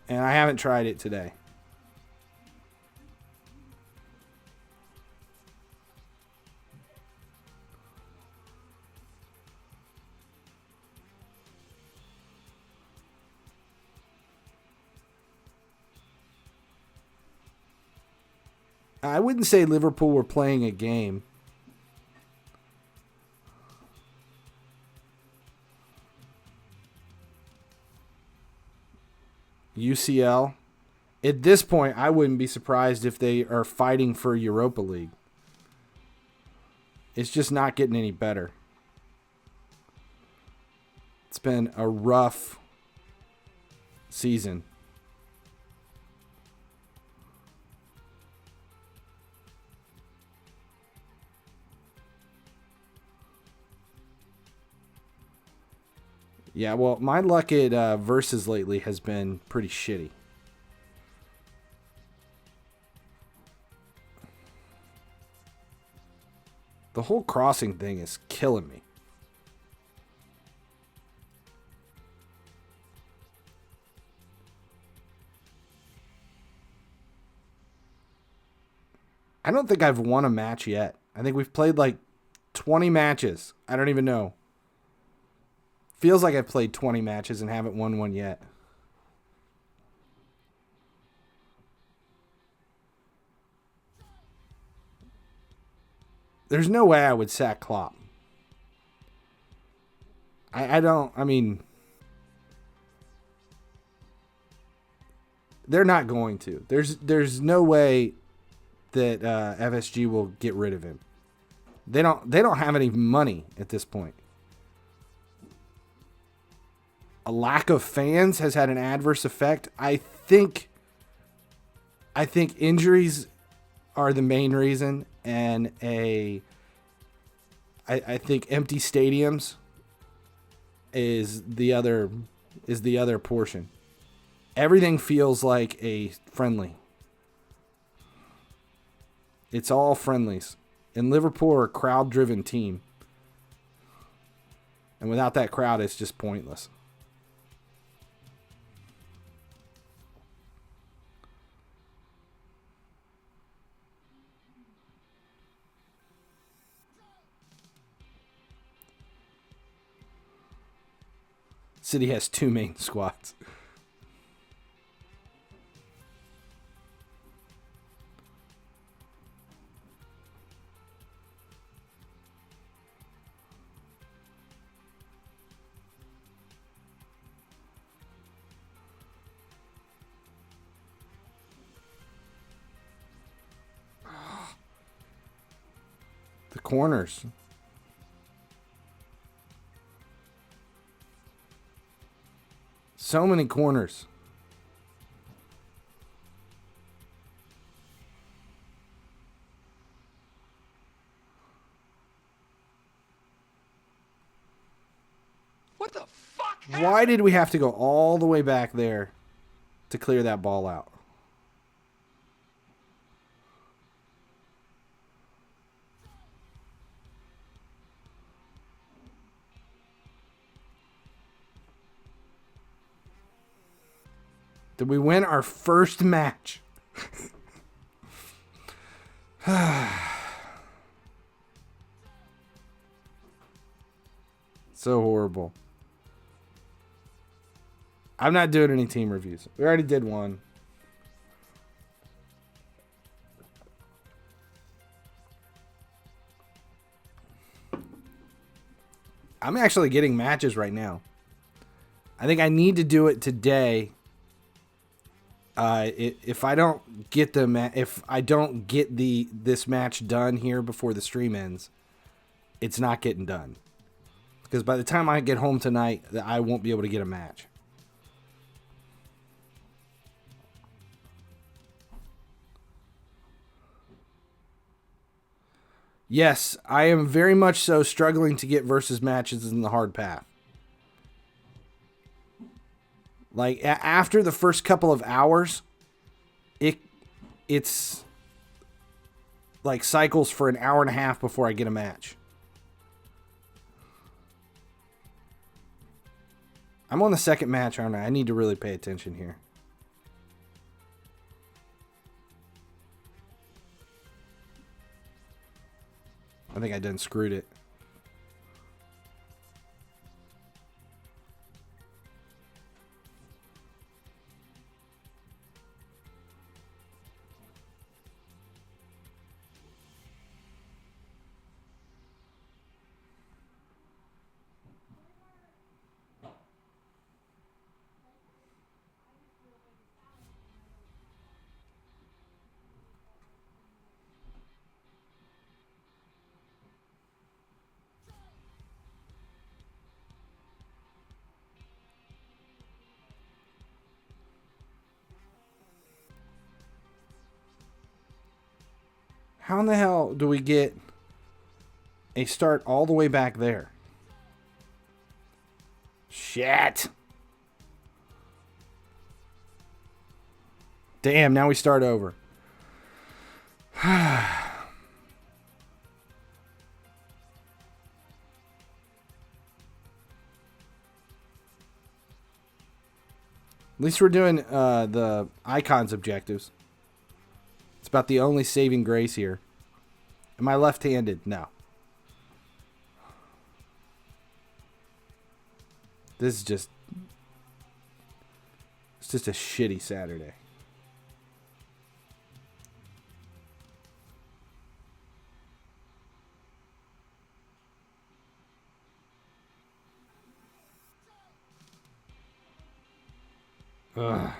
B: And I haven't tried it today. I wouldn't say Liverpool were playing a game. UCL. At this point, I wouldn't be surprised if they are fighting for Europa League. It's just not getting any better. It's been a rough season. Yeah, well, my luck at Versus lately has been pretty shitty. The whole crossing thing is killing me. I don't think I've won a match yet. I think we've played like 20 matches. I don't even know. Feels like I've played 20 matches and haven't won one yet. There's no way I would sack Klopp. I mean, they're not going to. There's no way that FSG will get rid of him. They don't have any money at this point. A lack of fans has had an adverse effect. I think injuries are the main reason, and I think empty stadiums is the other portion. Everything feels like a friendly. It's all friendlies. And Liverpool are a crowd-driven team. And without that crowd, it's just pointless. City has two main squads. The corners. So many corners.
E: What the fuck?
B: Why did we have to go all the way back there to clear that ball out? Did we win our first match? So horrible. I'm not doing any team reviews. We already did one. I'm actually getting matches right now. I think I need to do it today. If I don't get this match done here before the stream ends, it's not getting done. Because by the time I get home tonight, I won't be able to get a match. Yes, I am very much so struggling to get versus matches in the hard path. Like, after the first couple of hours, it's like cycles for an hour and a half before I get a match. I'm on the second match, aren't I? I need to really pay attention here. I think I done screwed it. How in the hell do we get a start all the way back there? Shit. Damn, now we start over. At least we're doing the icons objectives. It's about the only saving grace here. Am I left-handed? No. This is just... It's just a shitty Saturday. Ugh.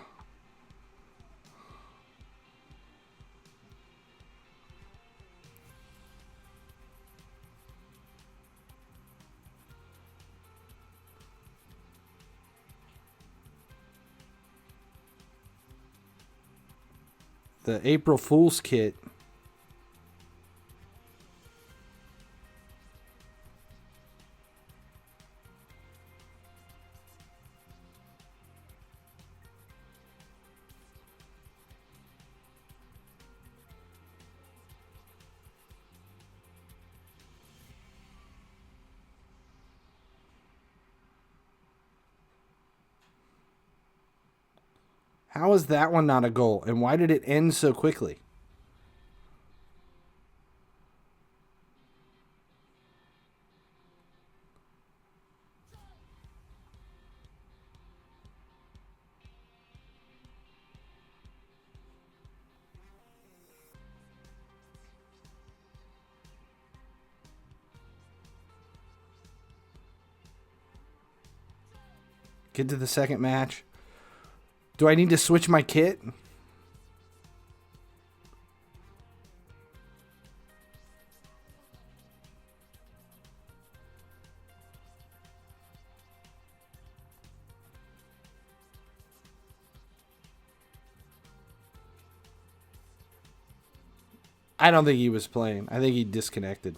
B: The April Fool's kit. How is that one not a goal? And why did it end so quickly? Get to the second match. Do I need to switch my kit? I don't think he was playing. I think he disconnected.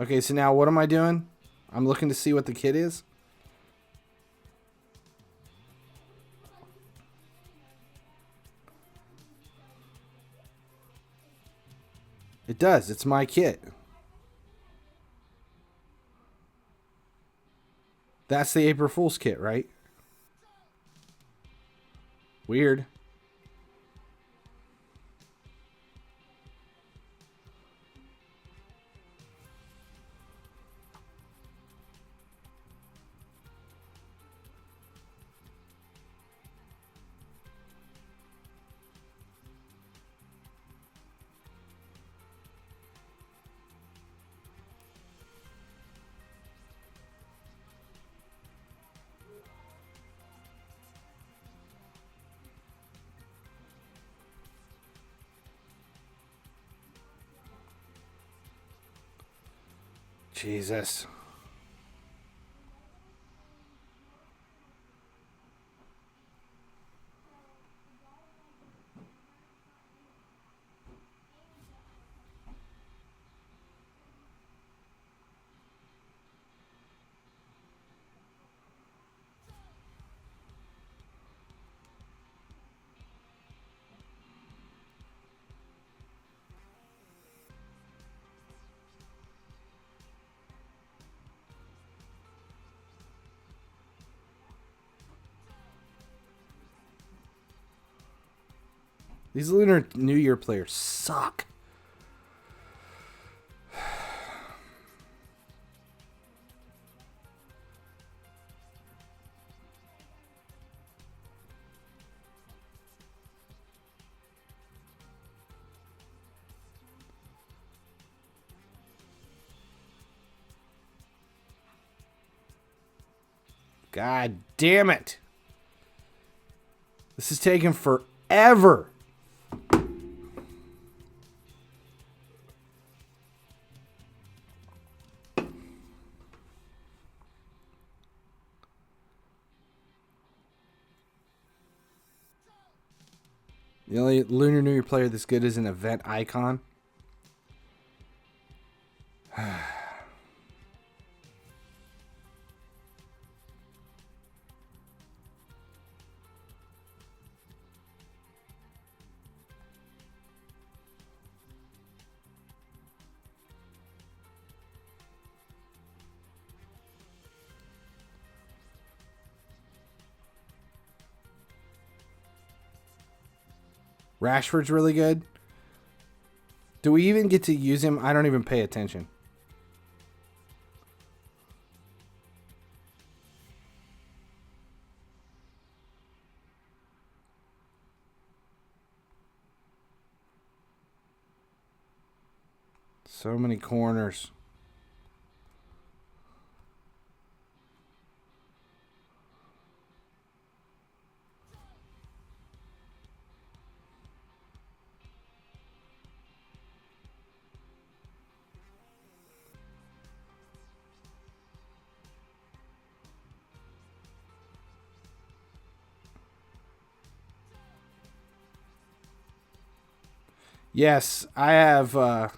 B: Okay, so now what am I doing? I'm looking to see what the kit is. It does. It's my kit. That's the April Fool's kit, right? Weird. Jesus. These Lunar New Year players suck. God damn it. This is taking forever. The only Lunar New Year player that's good is an event icon. Rashford's really good. Do we even get to use him? I don't even pay attention. So many corners. Yes, I have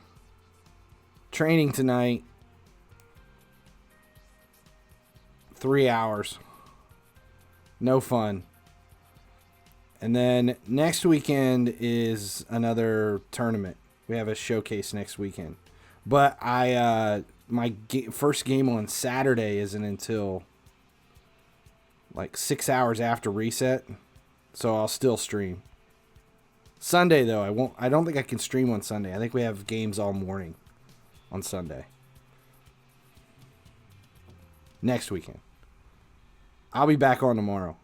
B: training tonight. 3 hours. No fun. And then next weekend is another tournament. We have a showcase next weekend. But my first game on Saturday isn't until like 6 hours after reset. So I'll still stream. Sunday though, I won't. I don't think I can stream on Sunday. I think we have games all morning on Sunday. Next weekend. I'll be back on tomorrow.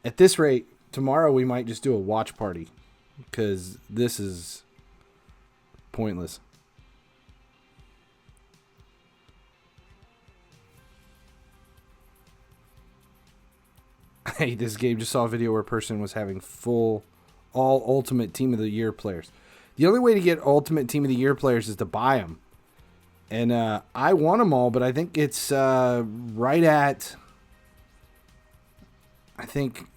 B: At this rate, tomorrow we might just do a watch party because this is pointless. I hate this game. Just saw a video where a person was having all Ultimate Team of the Year players. The only way to get Ultimate Team of the Year players is to buy them. And I want them all, but I think it's right at... I think...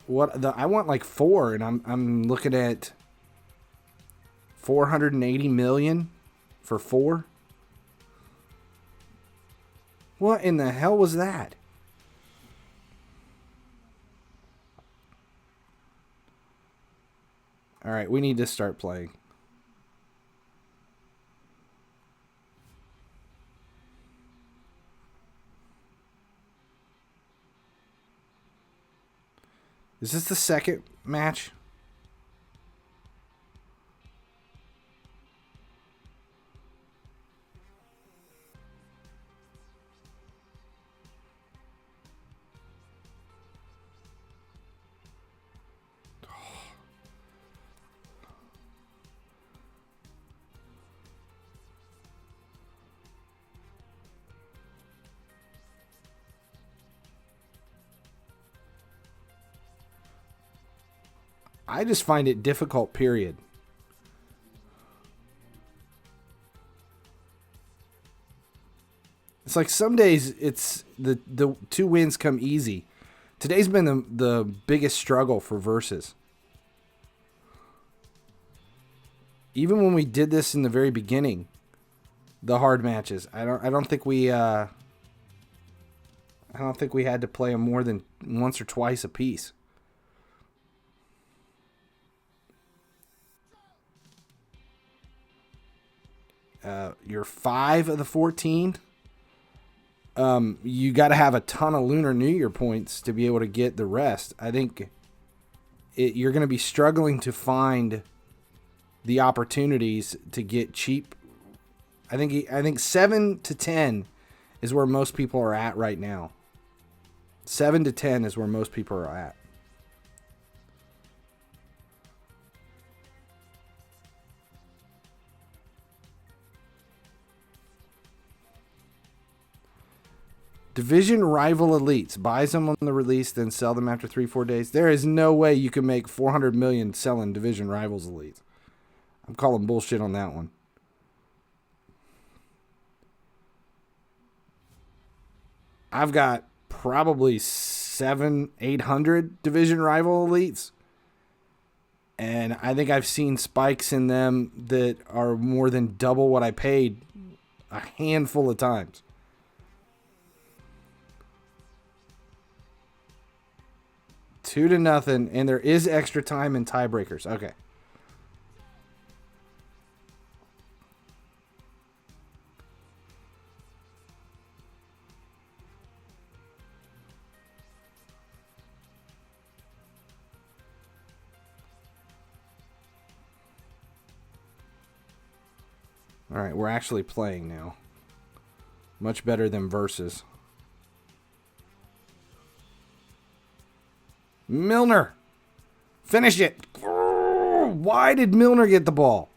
B: I want like 4, and I'm looking at 480 million for 4. What in the hell was that? All right, we need to start playing. Is this the second match? I just find it difficult, period. like some days it's the 2 wins come easy. Today's been the biggest struggle for versus. Even when we did this in the very beginning, the hard matches, I don't think we had to play them more than once or twice a piece. You're 5 of the 14. You got to have a ton of Lunar New Year points to be able to get the rest. I think you're going to be struggling to find the opportunities to get cheap. I think 7 to 10 is where most people are at right now. 7 to 10 is where most people are at. Division rival elites. Buys them on the release, then sell them after 3-4 days. There is no way you can make $400 million selling division rivals elites. I'm calling bullshit on that one. I've got probably 700-800 division rival elites. And I think I've seen spikes in them that are more than double what I paid a handful of times. Two to nothing, and there is extra time and tiebreakers. Okay. All right, we're actually playing now. Much better than versus. Milner. Finish it. Why did Milner get the ball?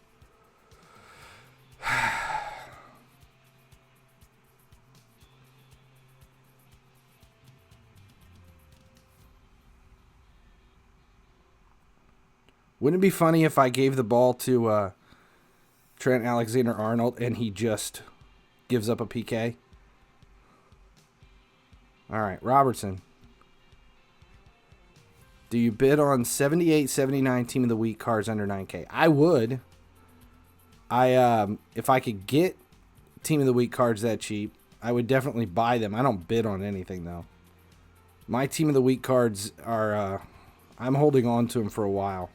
B: Wouldn't it be funny if I gave the ball to Trent Alexander-Arnold and he just gives up a PK? All right, Robertson. Do you bid on 78, 79 Team of the Week cards under 9K? I would. If I could get Team of the Week cards that cheap, I would definitely buy them. I don't bid on anything, though. My Team of the Week cards are... I'm holding on to them for a while.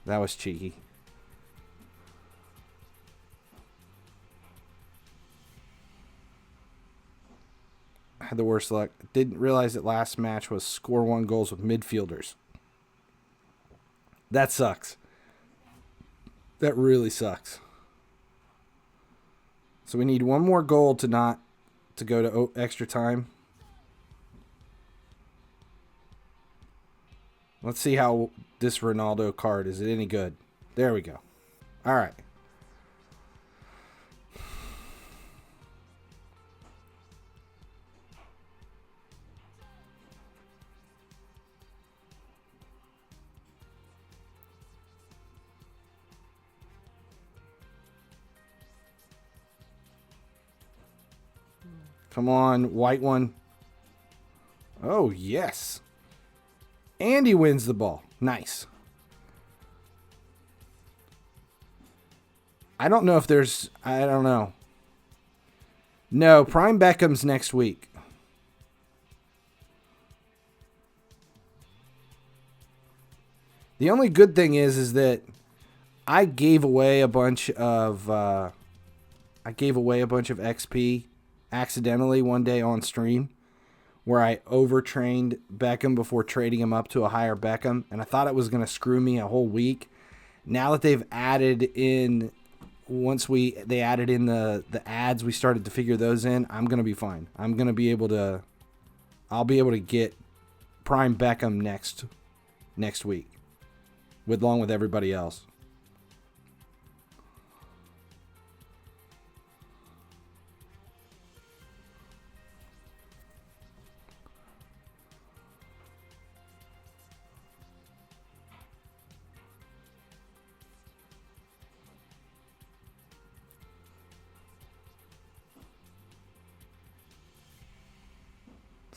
B: That was cheeky. I had the worst luck. Didn't realize that last match was score 1 goals with midfielders. That sucks. That really sucks. So we need one more goal to go to extra time. Let's see how this Ronaldo card is. It any good? There we go. All right. Come on, white one. Oh, yes. And he wins the ball. Nice. I don't know if there's... I don't know. No, Prime Beckham's next week. The only good thing is that I gave away a bunch of... XP accidentally one day on stream, where I overtrained Beckham before trading him up to a higher Beckham, and I thought it was going to screw me a whole week. Now that they've added in, they added in the ads, we started to figure those in, I'm going to be fine. I'll be able to get Prime Beckham next week, along with everybody else.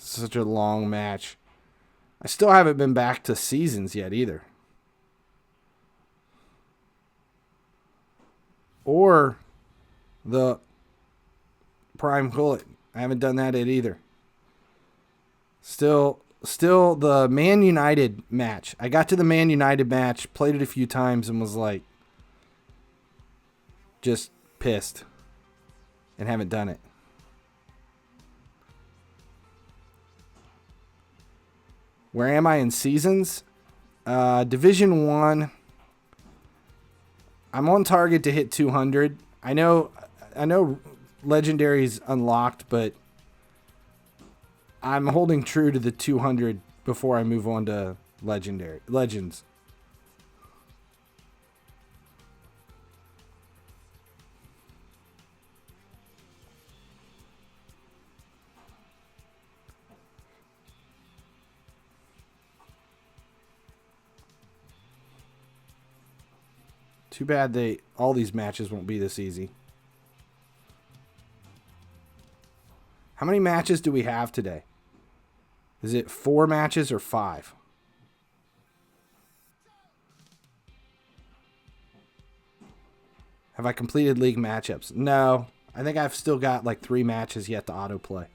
B: Such a long match. I still haven't been back to seasons yet either. Or the Prime Bullet. I haven't done that yet either. Still the Man United match. I got to the Man United match, played it a few times, and was like, just pissed. And haven't done it. Where am I in seasons? Division 1. I'm on target to hit 200. I know Legendary's unlocked, but I'm holding true to the 200 before I move on to Legends. Too bad all these matches won't be this easy. How many matches do we have today? Is it 4 matches or 5? Have I completed league matchups? No. I think I've still got like 3 matches yet to autoplay.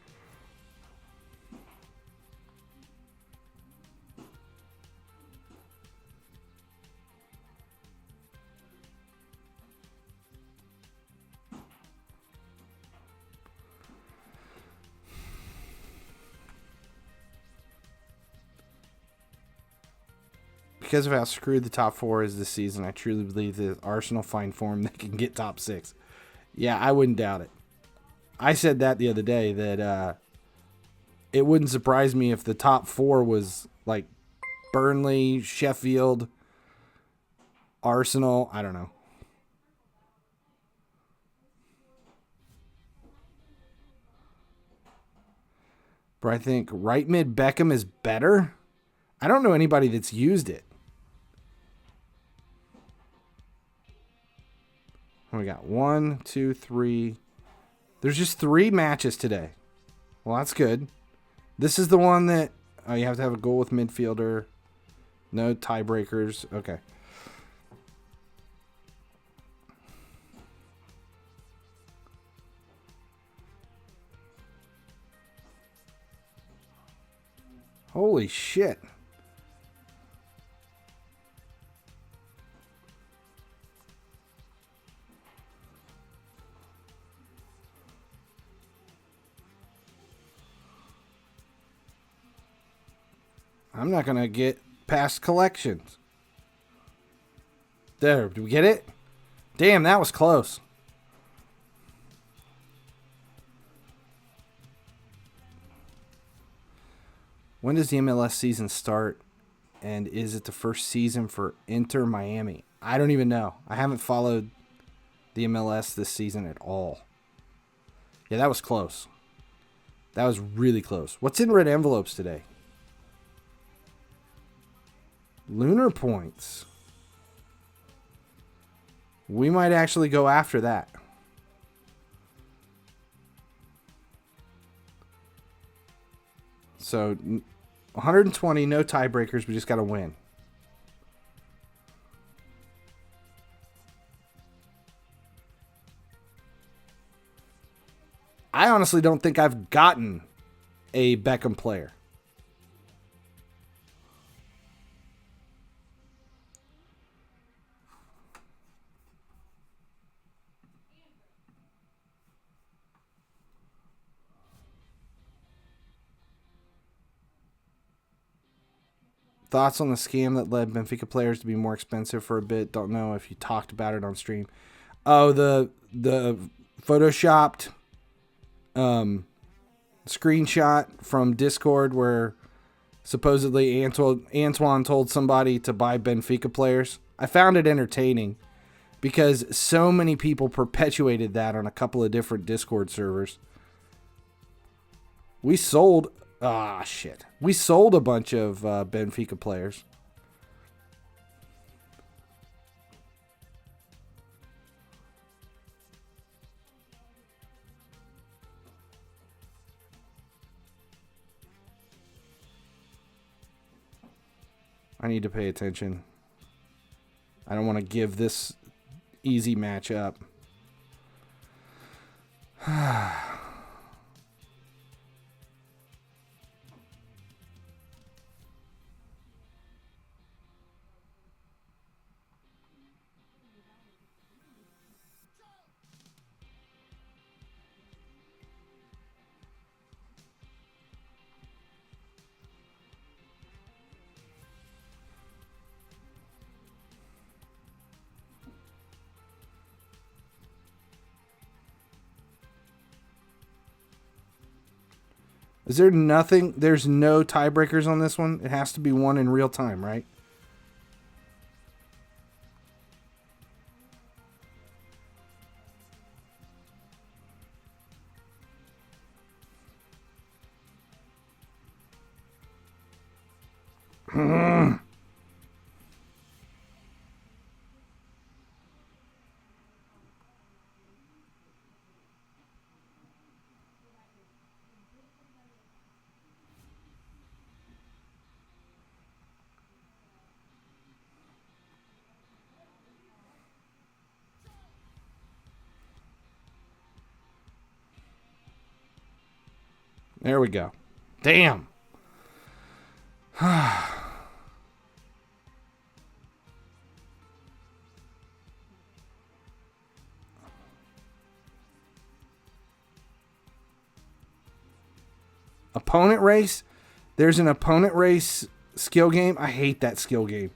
B: Because of how screwed the top 4 is this season, I truly believe that Arsenal find form, they can get top 6. Yeah, I wouldn't doubt it. I said that the other day, that it wouldn't surprise me if the top 4 was like Burnley, Sheffield, Arsenal. I don't know. But I think right mid Beckham is better. I don't know anybody that's used it. We got 1, 2, 3. There's just 3 matches today. Well, that's good. This is the one that you have to have a goal with midfielder. No tiebreakers. Okay. Holy shit. I'm not going to get past collections. There, do we get it? Damn, that was close. When does the MLS season start? And is it the first season for Inter Miami? I don't even know. I haven't followed the MLS this season at all. Yeah, that was close. That was really close. What's in red envelopes today? Lunar points. We might actually go after that. So 120, no tiebreakers. We just got to win. I honestly don't think I've gotten a Beckham player. Thoughts on the scam that led Benfica players to be more expensive for a bit? Don't know if you talked about it on stream. Oh, the photoshopped screenshot from Discord where supposedly Antoine told somebody to buy Benfica players. I found it entertaining because so many people perpetuated that on a couple of different Discord servers. We sold... shit. We sold a bunch of Benfica players. I need to pay attention. I don't want to give this easy match up. Is there nothing? There's no tiebreakers on this one? It has to be one in real time, right? There we go. Damn. Opponent race? There's an opponent race skill game? I hate that skill game.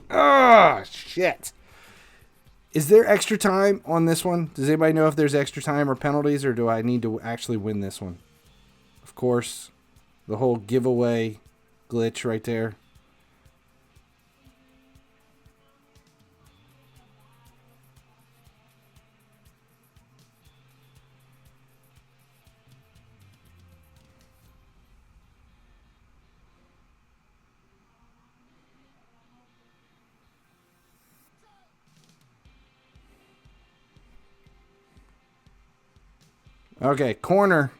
B: Ah, shit. Is there extra time on this one? Does anybody know if there's extra time or penalties, or do I need to actually win this one? Of course, the whole giveaway glitch right there. Okay, corner.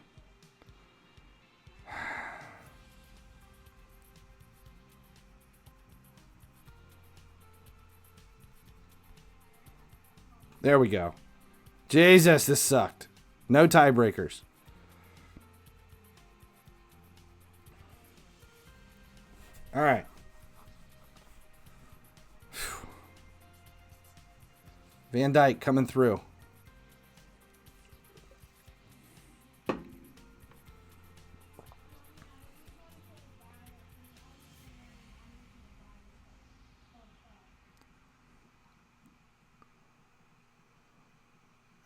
B: There we go. Jesus, this sucked. No tiebreakers. All right. Van Dyke coming through.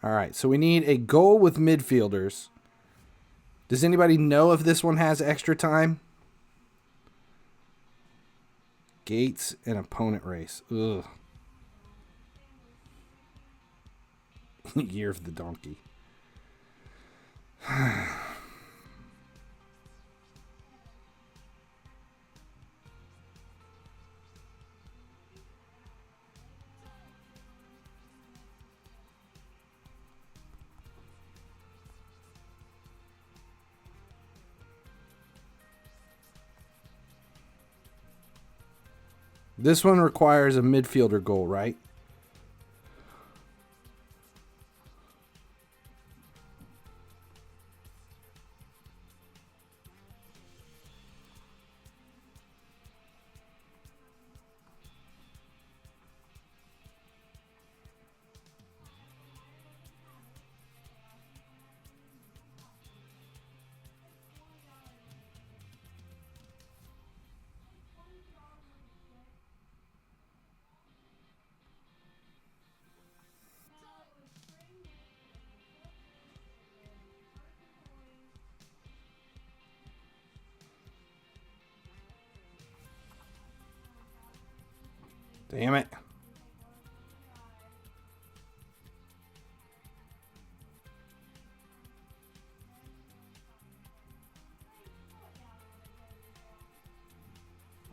B: All right, so we need a goal with midfielders. Does anybody know if this one has extra time? Gates and opponent race. Ugh. Year of the donkey. This one requires a midfielder goal, right? Damn it.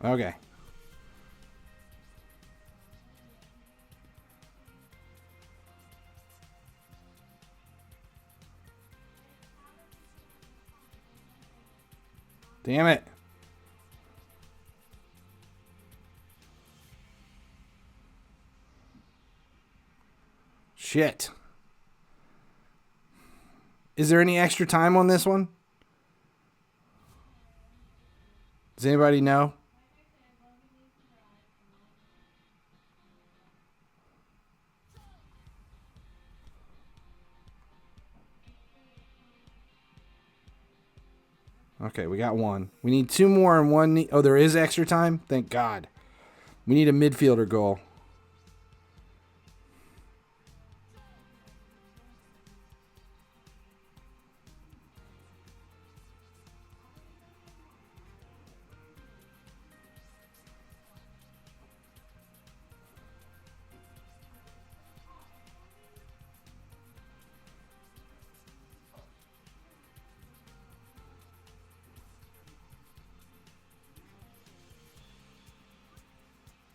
B: Okay. Damn it. Shit. Is there any extra time on this one? Does anybody know? Okay, we got one. We need two more and one. Oh, there is extra time? Thank God. We need a midfielder goal.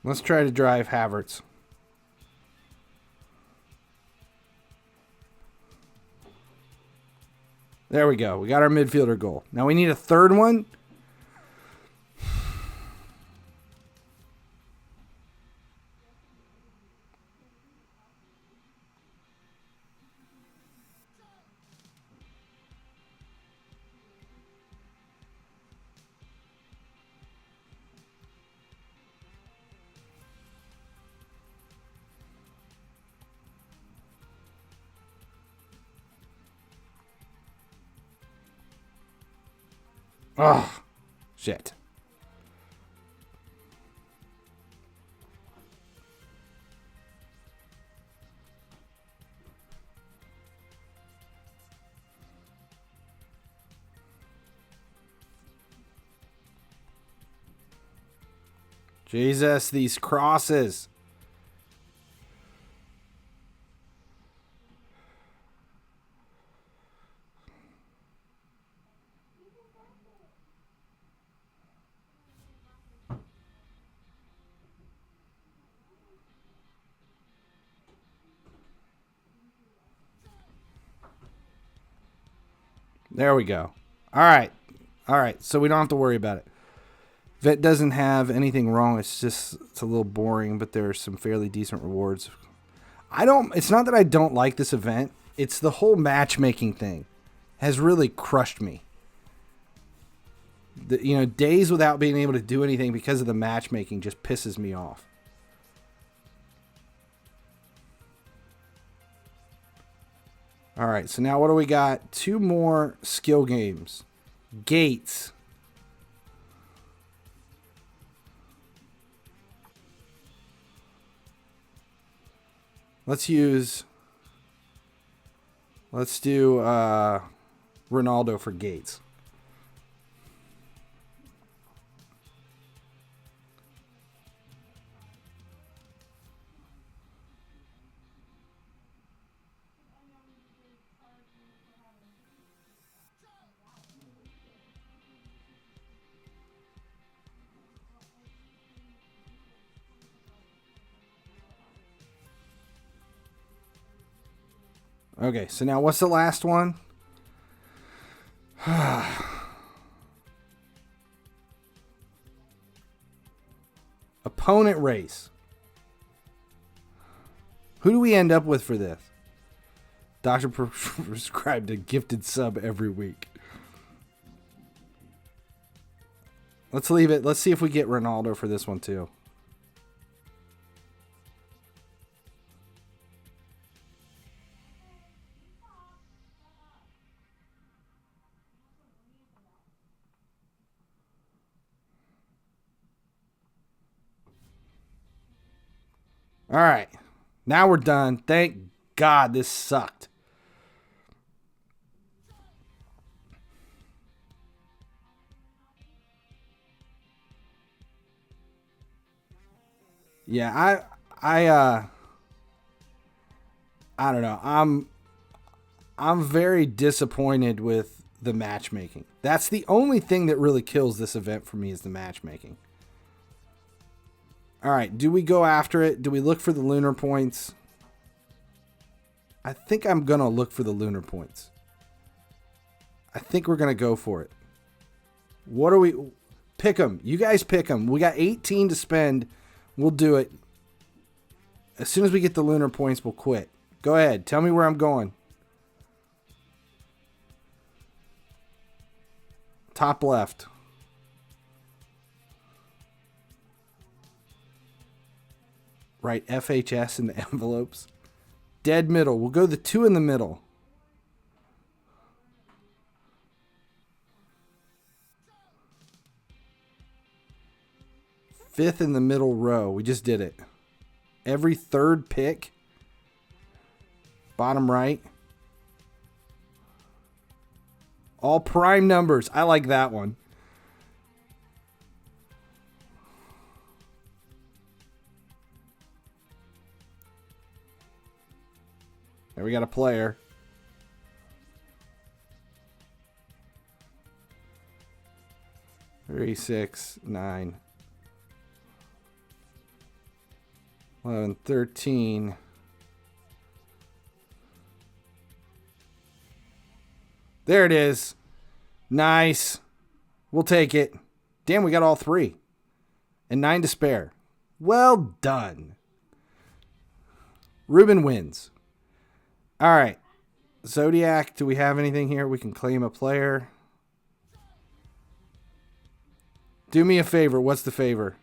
B: Let's try to drive Havertz. There we go. We got our midfielder goal. Now we need a third one. Oh, shit. Jesus, these crosses. There we go. All right. All right. So we don't have to worry about it. Vet doesn't have anything wrong. It's a little boring, but there are some fairly decent rewards. It's not that I don't like this event. It's the whole matchmaking thing has really crushed me. Days without being able to do anything because of the matchmaking just pisses me off. All right, so now what do we got? 2 more skill games. Gates. Let's do Ronaldo for Gates. Okay, so now what's the last one? Opponent race. Who do we end up with for this? Doctor prescribed a gifted sub every week. Let's leave it. Let's see if we get Ronaldo for this one too. All right. Now we're done. Thank God this sucked. Yeah, I don't know. I'm very disappointed with the matchmaking. That's the only thing that really kills this event for me is the matchmaking. All right, do we go after it? Do we look for the lunar points? I think I'm going to look for the lunar points. I think we're going to go for it. What are we? Pick them. You guys pick them. We got 18 to spend. We'll do it. As soon as we get the lunar points, we'll quit. Go ahead. Tell me where I'm going. Top left. Write FHS in the envelopes. Dead middle. We'll go the 2 in the middle. Fifth in the middle row. We just did it. Every third pick. Bottom right. All prime numbers. I like that one. There we got a player. Three, 6, 9, 11, 13. There it is. Nice. We'll take it. Damn, we got all 3. And 9 to spare. Well done. Ruben wins. All right. Zodiac, do we have anything here? We can claim a player. Do me a favor. What's the favor?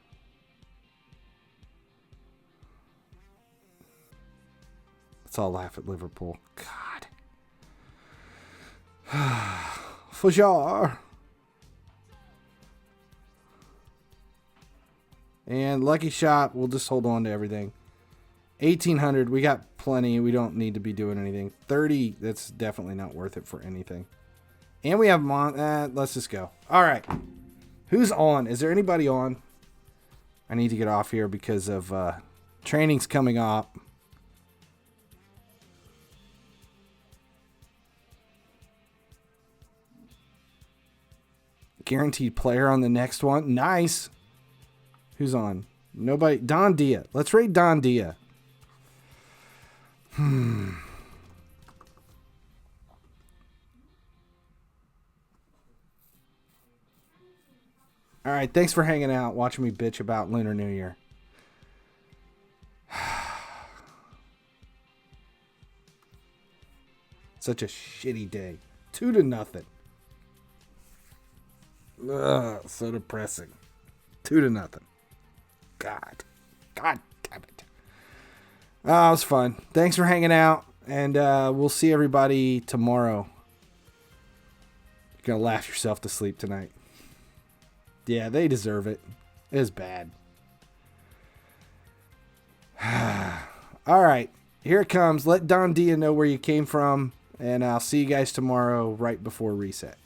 B: Let's all laugh at Liverpool. God. For sure. And lucky shot, we'll just hold on to everything. 1,800, we got plenty. We don't need to be doing anything. 30, that's definitely not worth it for anything. And we have let's just go. All right. Who's on? Is there anybody on? I need to get off here because of training's coming up. Guaranteed player on the next one. Nice. Who's on? Nobody. Don Dia. Let's rate Don Dia. All right. Thanks for hanging out, watching me bitch about Lunar New Year. Such a shitty day. 2-0. Ugh, so depressing. 2-0. God damn it. Oh, it was fun. Thanks for hanging out, and we'll see everybody tomorrow. You're gonna laugh yourself to sleep tonight. Yeah, they deserve it. It was bad. All right, here it comes. Let Don Dia know where you came from, and I'll see you guys tomorrow right before reset.